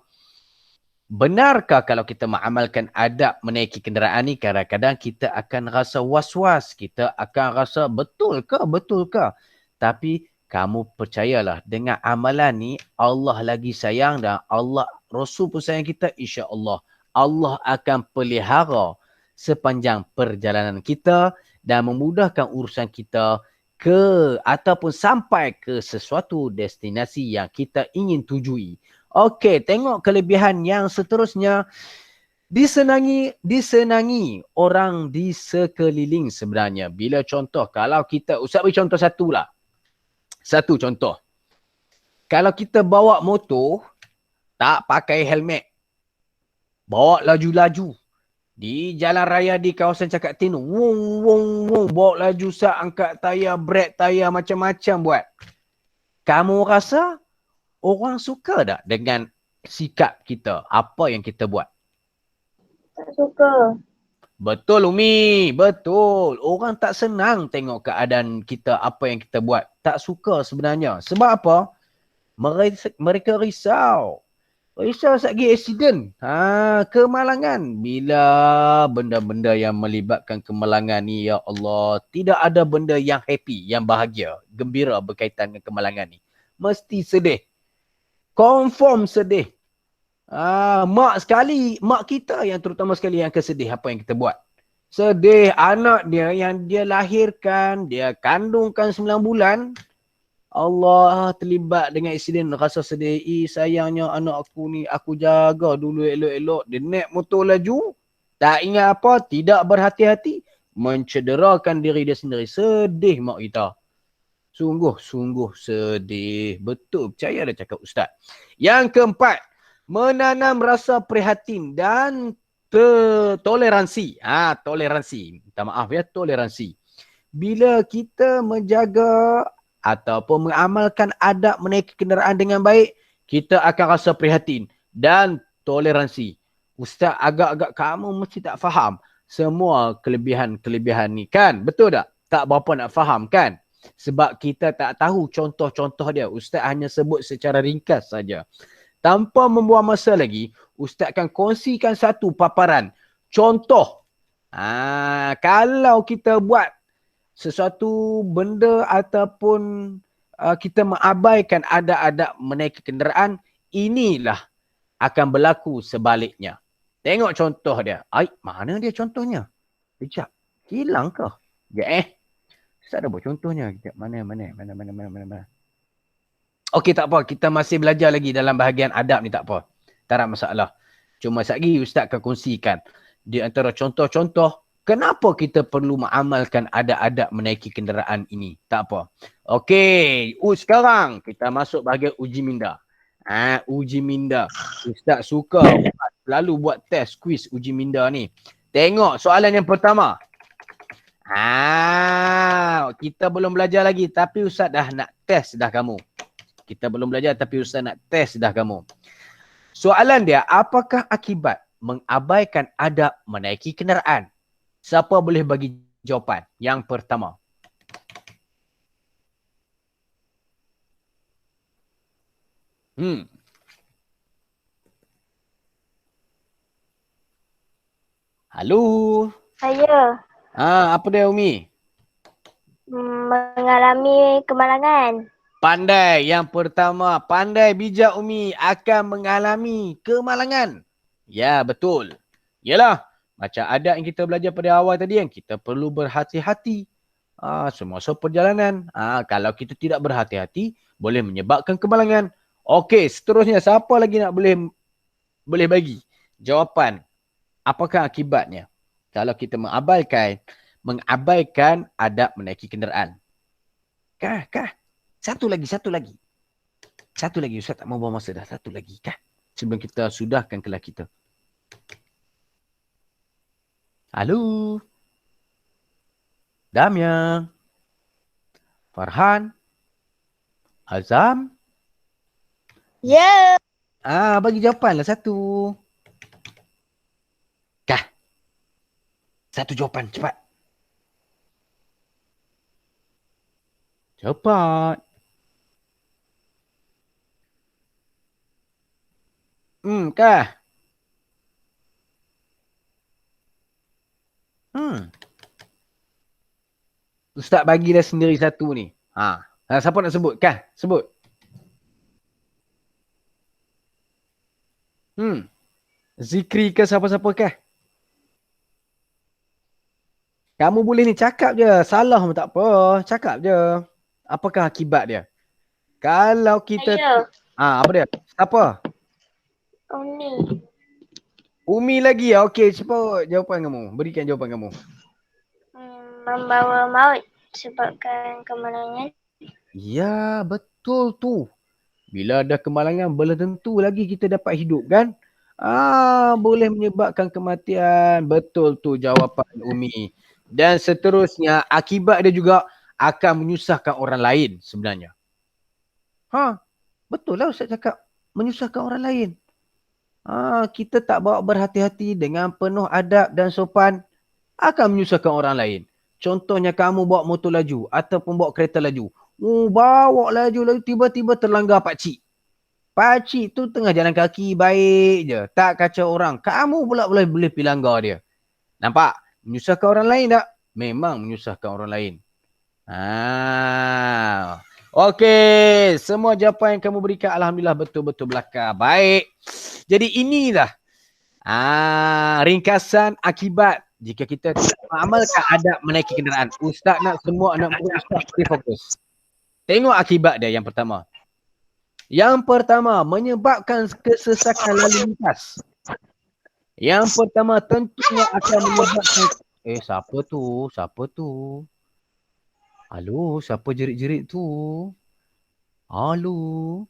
benarkah kalau kita mengamalkan adab menaiki kenderaan ni, kadang-kadang kita akan rasa was-was. Kita akan rasa betul ke? Tapi kamu percayalah dengan amalan ni Allah lagi sayang dan Allah Rasul pun sayang kita, insya-Allah Allah akan pelihara sepanjang perjalanan kita dan memudahkan urusan kita ke ataupun sampai ke sesuatu destinasi yang kita ingin tujui. Okey, tengok kelebihan yang seterusnya. Disenangi orang di sekeliling sebenarnya. Bila contoh, kalau kita, Ustaz beri contoh satu lah. Satu contoh. Kalau kita bawa motor, tak pakai helmet. Bawa laju-laju. Di jalan raya di kawasan Cakap Tino. Wong, wong, wong. Bawa laju sat, angkat tayar, brek tayar, macam-macam buat. Kamu rasa orang suka tak dengan sikap kita? Apa yang kita buat? Tak suka. Betul Umi, betul. Orang tak senang tengok keadaan kita, apa yang kita buat. Tak suka sebenarnya. Sebab apa? Mereka risau. Risau sagi accident. Kemalangan. Bila benda-benda yang melibatkan kemalangan ni, ya Allah, tidak ada benda yang happy, yang bahagia, gembira berkaitan dengan kemalangan ni. Mesti sedih. Confirm sedih. Mak kita yang terutama sekali yang kesedih apa yang kita buat. Sedih anak dia yang dia lahirkan, dia kandungkan 9 bulan. Allah terlibat dengan insiden, rasa sedih. Sayangnya anak aku ni, aku jaga dulu elok-elok. Dia naik motor laju, tak ingat apa, tidak berhati-hati, mencederakan diri dia sendiri. Sedih mak kita. Sungguh-sungguh sedih. Betul, percaya dah cakap Ustaz. Yang keempat, menanam rasa prihatin dan toleransi. Toleransi. Minta maaf ya, toleransi. Bila kita menjaga ataupun mengamalkan adab menaiki kenderaan dengan baik, kita akan rasa prihatin dan toleransi. Ustaz, agak-agak kamu mesti tak faham semua kelebihan-kelebihan ni kan? Betul tak? Tak berapa nak faham kan? Sebab kita tak tahu contoh-contoh dia. Ustaz hanya sebut secara ringkas saja. Tanpa membuang masa lagi, Ustaz akan kongsikan satu paparan. Contoh, kalau kita buat sesuatu benda ataupun kita mengabaikan adab-adab menaiki kenderaan, inilah akan berlaku sebaliknya. Tengok contoh dia. Mana dia contohnya? Sekejap. Hilang ke? Ustaz dah buat contohnya. Sekejap. Mana. Okey, tak apa. Kita masih belajar lagi dalam bahagian adab ni, tak apa. Tak ada masalah. Cuma sekali Ustaz akan kongsikan di antara contoh-contoh kenapa kita perlu mengamalkan adab-adab menaiki kenderaan ini. Tak apa. Okey, sekarang kita masuk bahagian uji minda. Uji minda. Ustaz suka selalu buat test quiz uji minda ni. Tengok soalan yang pertama. Kita belum belajar lagi tapi Ustaz dah nak test dah kamu. Kita belum belajar tapi Ustaz nak test dah kamu. Soalan dia, apakah akibat mengabaikan adab menaiki kenderaan? Siapa boleh bagi jawapan? Yang pertama. Halo. Saya Apa dia Umi? mengalami kemalangan. Pandai. Yang pertama, pandai bijak Umi akan mengalami kemalangan. Ya, betul. Yalah, macam adab yang kita belajar pada awal tadi kan, kita perlu berhati-hati. Semasa perjalanan. Kalau kita tidak berhati-hati, boleh menyebabkan kemalangan. Okey, seterusnya siapa lagi nak boleh bagi jawapan? Apakah akibatnya kalau kita mengabaikan adab menaiki kenderaan? Kah? Satu lagi. Satu lagi. Ustaz tak mau buang masa dah. Satu lagi. Kah? Sebelum kita sudahkan kelas kita. Halo. Damian. Farhan. Azam. Ya. Bagi jawapanlah satu. Kah? Satu jawapan. Cepat. Cepat. Kah? Ustaz bagi dah sendiri satu ni. Siapa nak sebut? Kah? Sebut. Zikri ke siapa-siapa kah? Kamu boleh ni cakap je. Salah pun tak apa. Cakap je. Apakah akibat dia? Kalau kita... Saya. Apa dia? Siapa? Umi. Umi lagi ya? Okey, cepat jawapan kamu. Berikan jawapan kamu. Membawa maut sebabkan kemalangan. Ya, betul tu. Bila ada kemalangan, belum tentu lagi kita dapat hidup kan? Boleh menyebabkan kematian. Betul tu jawapan Umi. Dan seterusnya, akibat dia juga akan menyusahkan orang lain sebenarnya. Betul lah Ustaz cakap. Menyusahkan orang lain. Kita tak bawa berhati-hati dengan penuh adab dan sopan, akan menyusahkan orang lain. Contohnya kamu bawa motor laju ataupun bawa kereta laju. Bawa laju tiba-tiba terlanggar pakcik. Pakcik tu tengah jalan kaki baik je. Tak kacau orang. Kamu pula boleh pergi langgar dia. Nampak? Menyusahkan orang lain tak? Memang menyusahkan orang lain. Okey. Semua jawapan yang kamu berikan Alhamdulillah betul-betul belakang. Baik. Jadi inilah ringkasan akibat jika kita mengamalkan adab menaiki kenderaan. Ustaz nak semua anak murid Ustaz beri fokus. Tengok akibat dia yang pertama. Yang pertama, menyebabkan kesesakan lalu lintas. Yang pertama, tentunya akan menyebabkan... siapa tu? Siapa tu? Halo, siapa jerit-jerit tu? Halo.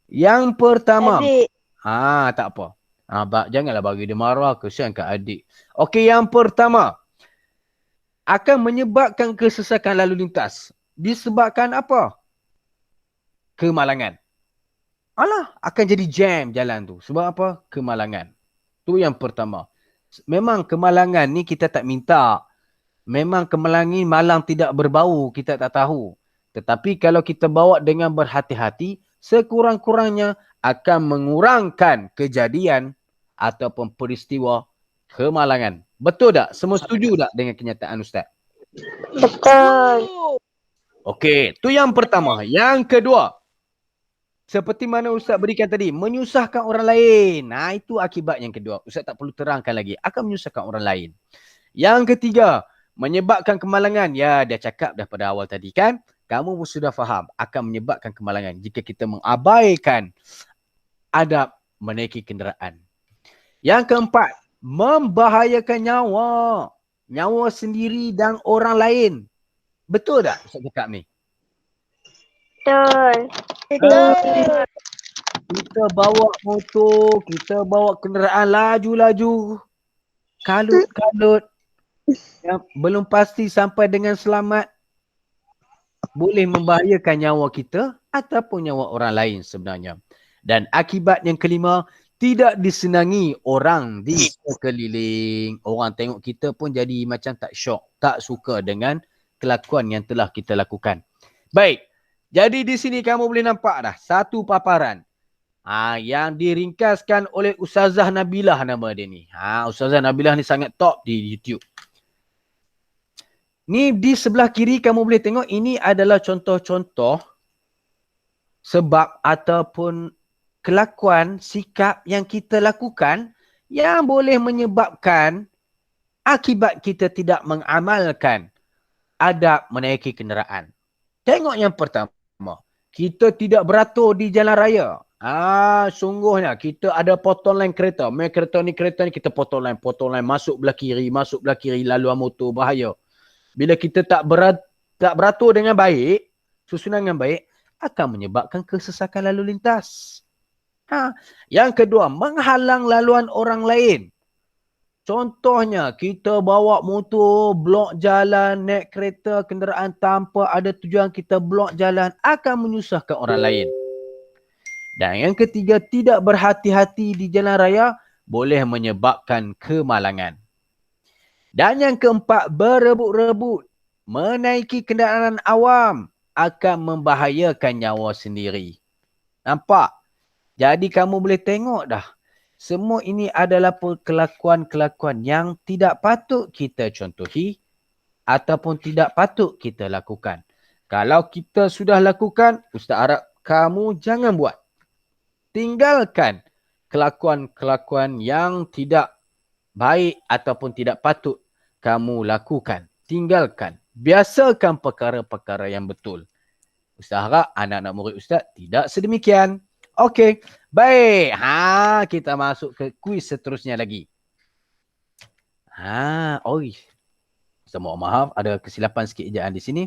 Yang pertama... Adik. Tak apa. Janganlah bagi dia marah, kesian kat adik. Okey, yang pertama. Akan menyebabkan kesesakan lalu lintas. Disebabkan apa? Kemalangan. Akan jadi jam jalan tu. Sebab apa? Kemalangan. Tu yang pertama. Memang kemalangan ni kita tak minta. Memang kemalangan malang tidak berbau, kita tak tahu. Tetapi kalau kita bawa dengan berhati-hati, sekurang-kurangnya akan mengurangkan kejadian ataupun peristiwa kemalangan. Betul tak? Semua setuju tak dengan kenyataan Ustaz? Betul. Okey, tu yang pertama. Yang kedua, seperti mana Ustaz berikan tadi, menyusahkan orang lain. Itu akibat yang kedua. Ustaz tak perlu terangkan lagi. Akan menyusahkan orang lain. Yang ketiga, menyebabkan kemalangan. Ya, dia cakap dah pada awal tadi kan. Kamu pun sudah faham. Akan menyebabkan kemalangan jika kita mengabaikan adab menaiki kenderaan. Yang keempat, membahayakan nyawa. Nyawa sendiri dan orang lain. Betul tak Ustaz cakap ni? Betul. Kita bawa motor, kita bawa kenderaan laju-laju, kalut-kalut, yang belum pasti sampai dengan selamat, boleh membahayakan nyawa kita ataupun nyawa orang lain sebenarnya. Dan akibat yang kelima, tidak disenangi orang di sekeliling. Orang tengok kita pun jadi macam tak syok, tak suka dengan kelakuan yang telah kita lakukan. Baik. Jadi di sini kamu boleh nampak dah satu paparan yang diringkaskan oleh Ustazah Nabilah nama dia ni. Ustazah Nabilah ni sangat top di YouTube. Ni di sebelah kiri kamu boleh tengok ini adalah contoh-contoh sebab ataupun kelakuan, sikap yang kita lakukan yang boleh menyebabkan akibat kita tidak mengamalkan adab menaiki kenderaan. Tengok yang pertama. Kita tidak beratur di jalan raya. Sungguhnya kita ada potong line kereta. Kereta ni kita potong line, masuk belah kiri, laluan motor bahaya. Bila kita tak beratur dengan baik, susunan dengan baik, akan menyebabkan kesesakan lalu lintas. Yang kedua, menghalang laluan orang lain. Contohnya, kita bawa motor, blok jalan, naik kereta, kenderaan tanpa ada tujuan, kita blok jalan, akan menyusahkan orang lain. Dan yang ketiga, tidak berhati-hati di jalan raya, boleh menyebabkan kemalangan. Dan yang keempat, berebut-rebut, menaiki kenderaan awam, akan membahayakan nyawa sendiri. Nampak? Jadi kamu boleh tengok dah. Semua ini adalah kelakuan-kelakuan yang tidak patut kita contohi ataupun tidak patut kita lakukan. Kalau kita sudah lakukan, Ustaz harap kamu jangan buat. Tinggalkan kelakuan-kelakuan yang tidak baik ataupun tidak patut kamu lakukan. Tinggalkan. Biasakan perkara-perkara yang betul. Ustaz harap anak-anak murid Ustaz tidak sedemikian. Okey. Baik. Kita masuk ke kuis seterusnya lagi. Ustaz mohon maaf, ada kesilapan sikit ejaan di sini.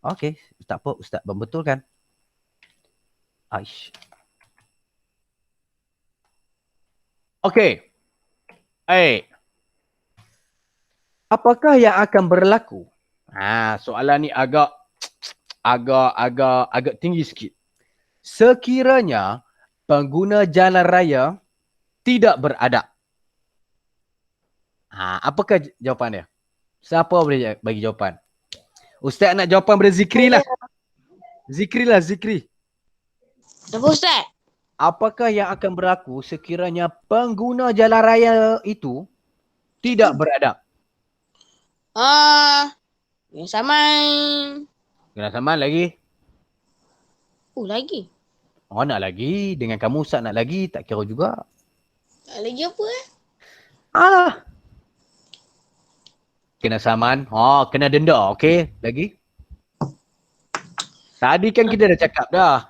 Okey, tak apa, Ustaz membetulkan. Aish. Okey. Apakah yang akan berlaku? Soalan ni agak tinggi sikit. Sekiranya pengguna jalan raya tidak beradab. Apakah jawapan dia? Siapa boleh bagi jawapan? Ustaz nak jawapan pada Zikri lah. Zikri. Apa Ustaz? Apakah yang akan berlaku sekiranya pengguna jalan raya itu tidak beradab? Yang saman. Kena saman lagi. Lagi. Nak lagi. Dengan kamu Ustaz nak lagi. Tak kira juga. Lagi apa Alah. Kena saman. Kena denda. Okey. Lagi. Tadi kan kita dah cakap dah.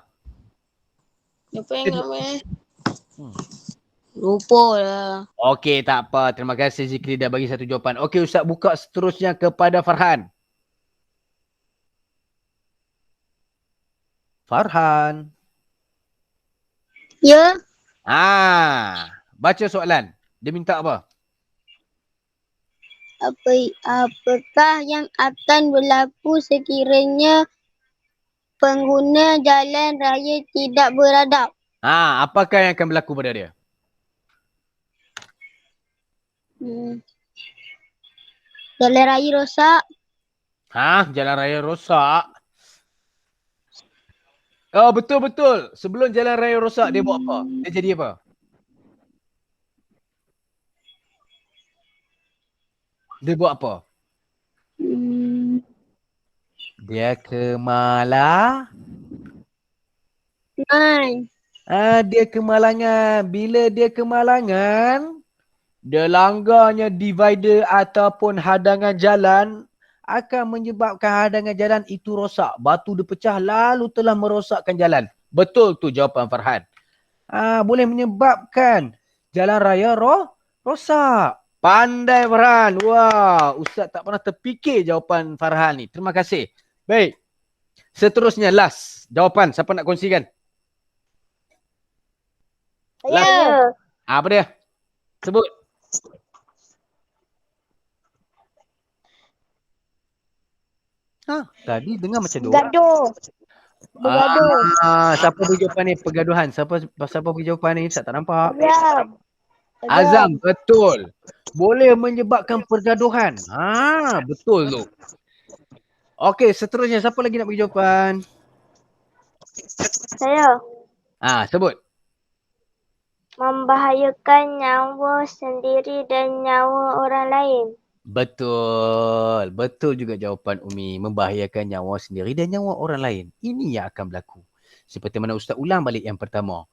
Apa yang namanya? Lupa lah. Okey, tak apa. Terima kasih Zikri dah bagi satu jawapan. Okey, Ustaz buka seterusnya kepada Farhan. Farhan. Ya. Baca soalan. Dia minta apa? Apakah yang akan berlaku sekiranya pengguna jalan raya tidak beradab? Apakah yang akan berlaku pada dia? Jalan raya rosak. Jalan raya rosak. Betul. Sebelum jalan raya rosak, dia buat apa? Dia jadi apa? Dia buat apa? Dia kemalangan. Dia kemalangan. Bila dia kemalangan, dia langgarnya divider ataupun hadangan jalan akan menyebabkan hadangan jalan itu rosak. Batu dia pecah lalu telah merosakkan jalan. Betul tu jawapan Farhan. Boleh menyebabkan jalan raya rosak. Pandai Farhan. Wah, Ustaz tak pernah terfikir jawapan Farhan ni. Terima kasih. Baik. Seterusnya last jawapan. Siapa nak kongsikan? Saya. Apa dia? Sebut. Tadi dengar macam dua. Bergaduh. Siapa beri jawapan ni? Pergaduhan. Siapa beri jawapan ni? Saya tak nampak. Azam. Azam, betul. Boleh menyebabkan pergaduhan. Betul tu. Okey, seterusnya siapa lagi nak bagi jawapan? Saya. Sebut. Membahayakan nyawa sendiri dan nyawa orang lain. Betul. Betul juga jawapan Umi. Membahayakan nyawa sendiri dan nyawa orang lain. Ini yang akan berlaku. Seperti mana Ustaz ulang balik yang pertama.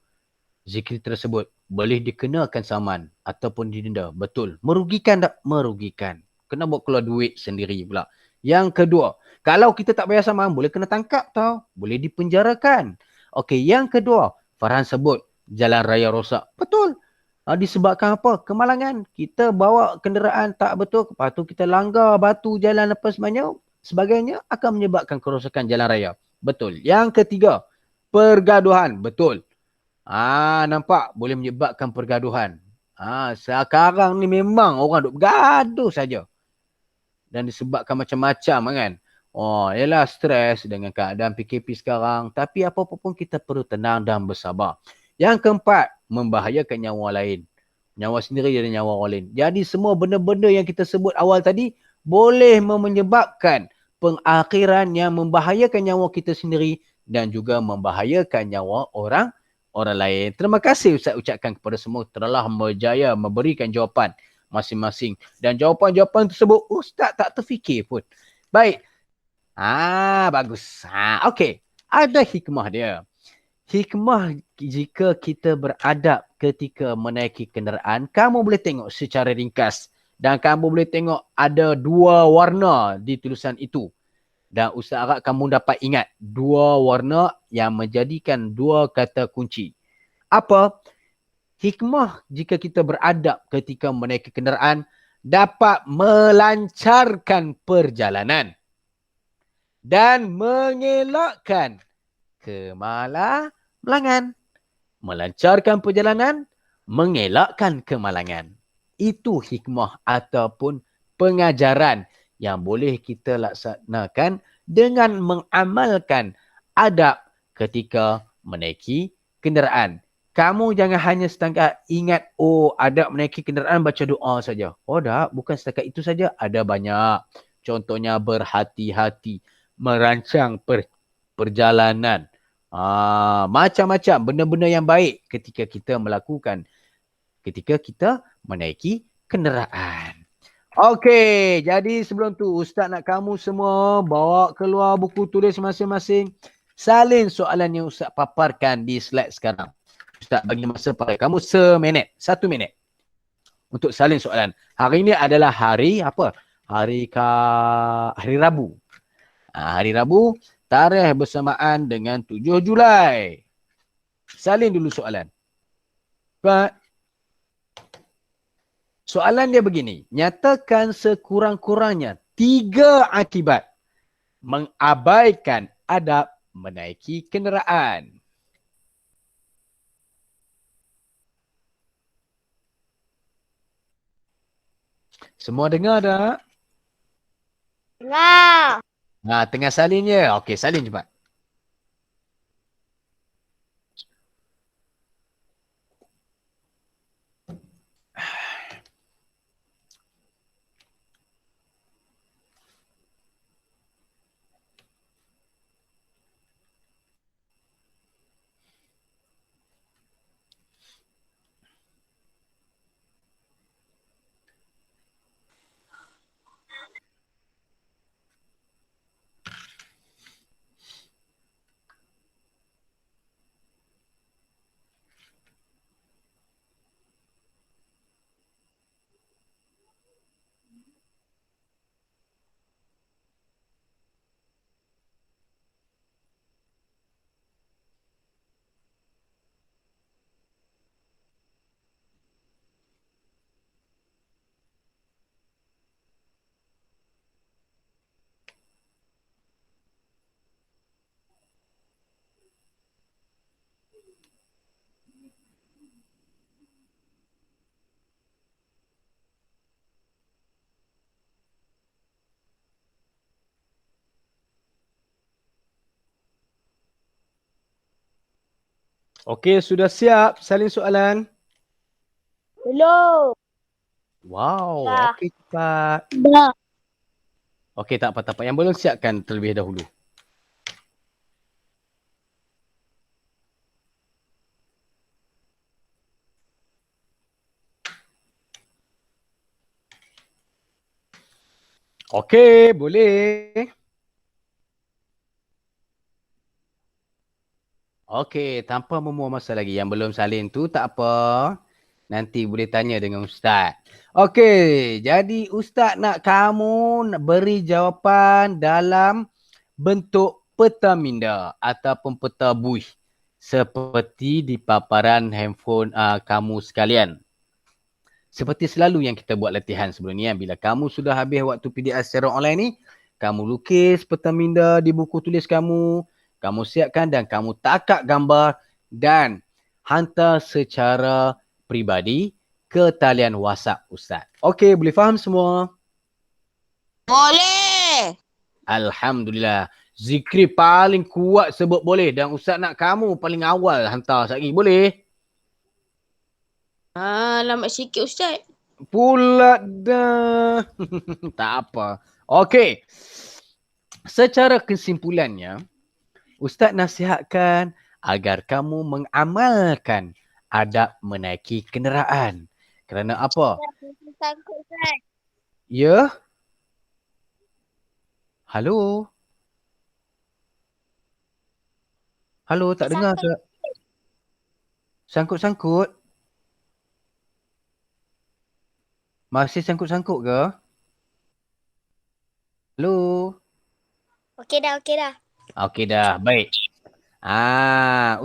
Zikri tersebut boleh dikenakan saman ataupun didenda. Betul. Merugikan tak? Merugikan. Kena buat keluar duit sendiri pula. Yang kedua, kalau kita tak bayar saman, boleh kena tangkap tau. Boleh dipenjarakan. Okey, yang kedua, Farhan sebut jalan raya rosak. Betul. Disebabkan apa? Kemalangan. Kita bawa kenderaan tak betul. Lepas tu kita langgar batu jalan apa sebagainya akan menyebabkan kerosakan jalan raya. Betul. Yang ketiga, pergaduhan. Betul. Nampak? Boleh menyebabkan pergaduhan. Sekarang ni memang orang duk bergaduh saja. Dan disebabkan macam-macam kan. Ialah stres dengan keadaan PKP sekarang. Tapi apa-apa pun kita perlu tenang dan bersabar. Yang keempat, membahayakan nyawa lain. Nyawa sendiri dan nyawa orang lain. Jadi semua benda-benda yang kita sebut awal tadi boleh menyebabkan pengakhiran yang membahayakan nyawa kita sendiri dan juga membahayakan nyawa orang lain. Terima kasih Ustaz ucapkan kepada semua telah berjaya memberikan jawapan masing-masing. Dan jawapan-jawapan tersebut Ustaz tak terfikir pun. Baik. Bagus. Okey. Ada hikmah dia. Hikmah jika kita beradab ketika menaiki kenderaan, kamu boleh tengok secara ringkas dan kamu boleh tengok ada 2 warna di tulisan itu. Dan Ustaz harap kamu dapat ingat 2 warna yang menjadikan 2 kata kunci. Apa? Hikmah jika kita beradab ketika menaiki kenderaan dapat melancarkan perjalanan dan mengelakkan kemalangan. Melancarkan perjalanan, mengelakkan kemalangan. Itu hikmah ataupun pengajaran yang boleh kita laksanakan dengan mengamalkan adab ketika menaiki kenderaan. Kamu jangan hanya setakat ingat, adab menaiki kenderaan baca doa saja. Tak, bukan setakat itu saja. Ada banyak. Contohnya berhati-hati, merancang perjalanan. Macam-macam benda-benda yang baik ketika kita menaiki kenderaan. Okey, jadi sebelum tu Ustaz nak kamu semua bawa keluar buku tulis masing-masing. Salin soalan yang Ustaz paparkan di slide sekarang. Ustaz bagi masa pada kamu 1 minit untuk salin soalan. Hari ini adalah hari apa? Hari Rabu. Hari Rabu, tarikh bersamaan dengan 7 Julai. Salin dulu soalan. Baik. Soalan dia begini. Nyatakan sekurang-kurangnya 3 akibat mengabaikan adab menaiki kenderaan. Semua dengar tak? Dengar. Tengah salin je. Okey, salin cepat. Okey, sudah siap salin soalan? Belum. Wow, Dah. okey cepat. Dah. Okey, tak apa-apa. Yang belum siapkan terlebih dahulu. Okey, boleh. Okey, tanpa membuang masa lagi. Yang belum salin tu tak apa. Nanti boleh tanya dengan Ustaz. Okey, jadi Ustaz nak kamu beri jawapan dalam bentuk peta minda ataupun peta buih. Seperti di paparan handphone kamu sekalian. Seperti selalu yang kita buat latihan sebelum ni. Bila kamu sudah habis waktu PDR secara online ni, kamu lukis peta minda di buku tulis kamu. Kamu siapkan dan kamu takak gambar dan hantar secara peribadi ke talian WhatsApp Ustaz. Okey, boleh faham semua? Boleh. Alhamdulillah. Zikri paling kuat sebut boleh dan Ustaz nak kamu paling awal hantar sekali. Boleh? Lambat sikit Ustaz. Pula dah. Tak apa. Okey. Secara kesimpulannya, Ustaz nasihatkan agar kamu mengamalkan adab menaiki kenderaan. Kerana apa? Takut Ustaz. Ya? Halo? Halo, tak dengar ke? Sangkut-sangkut? Masih sangkut-sangkut ke? Halo? Okey dah, okey dah. Okey dah, baik.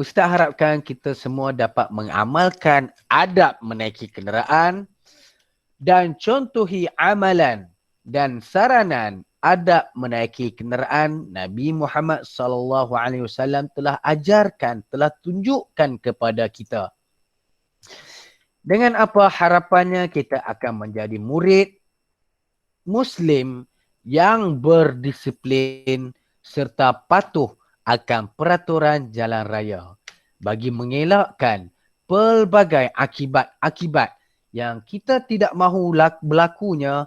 Ustaz harapkan kita semua dapat mengamalkan adab menaiki kenderaan dan contohi amalan dan saranan adab menaiki kenderaan Nabi Muhammad sallallahu alaihi wasallam telah ajarkan, telah tunjukkan kepada kita. Dengan apa harapannya kita akan menjadi murid Muslim yang berdisiplin serta patuh akan peraturan jalan raya bagi mengelakkan pelbagai akibat-akibat yang kita tidak mahu berlakunya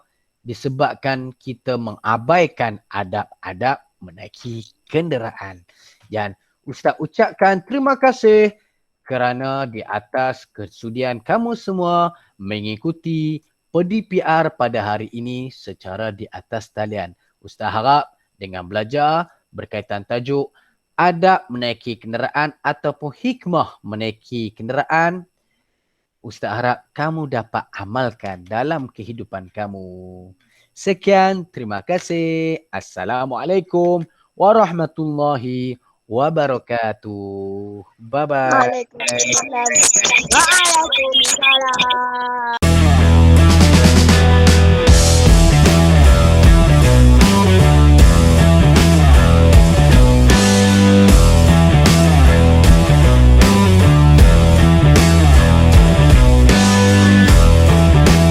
disebabkan kita mengabaikan adab-adab menaiki kenderaan. Dan Ustaz ucapkan terima kasih kerana di atas kesudian kamu semua mengikuti PDPR pada hari ini secara di atas talian. Ustaz harap dengan belajar berkaitan tajuk adab menaiki kenderaan ataupun hikmah menaiki kenderaan, Ustaz harap kamu dapat amalkan dalam kehidupan kamu. Sekian, terima kasih. Assalamualaikum warahmatullahi wabarakatuh. Bye-bye. Waalaikumsalam. Waalaikumsalam.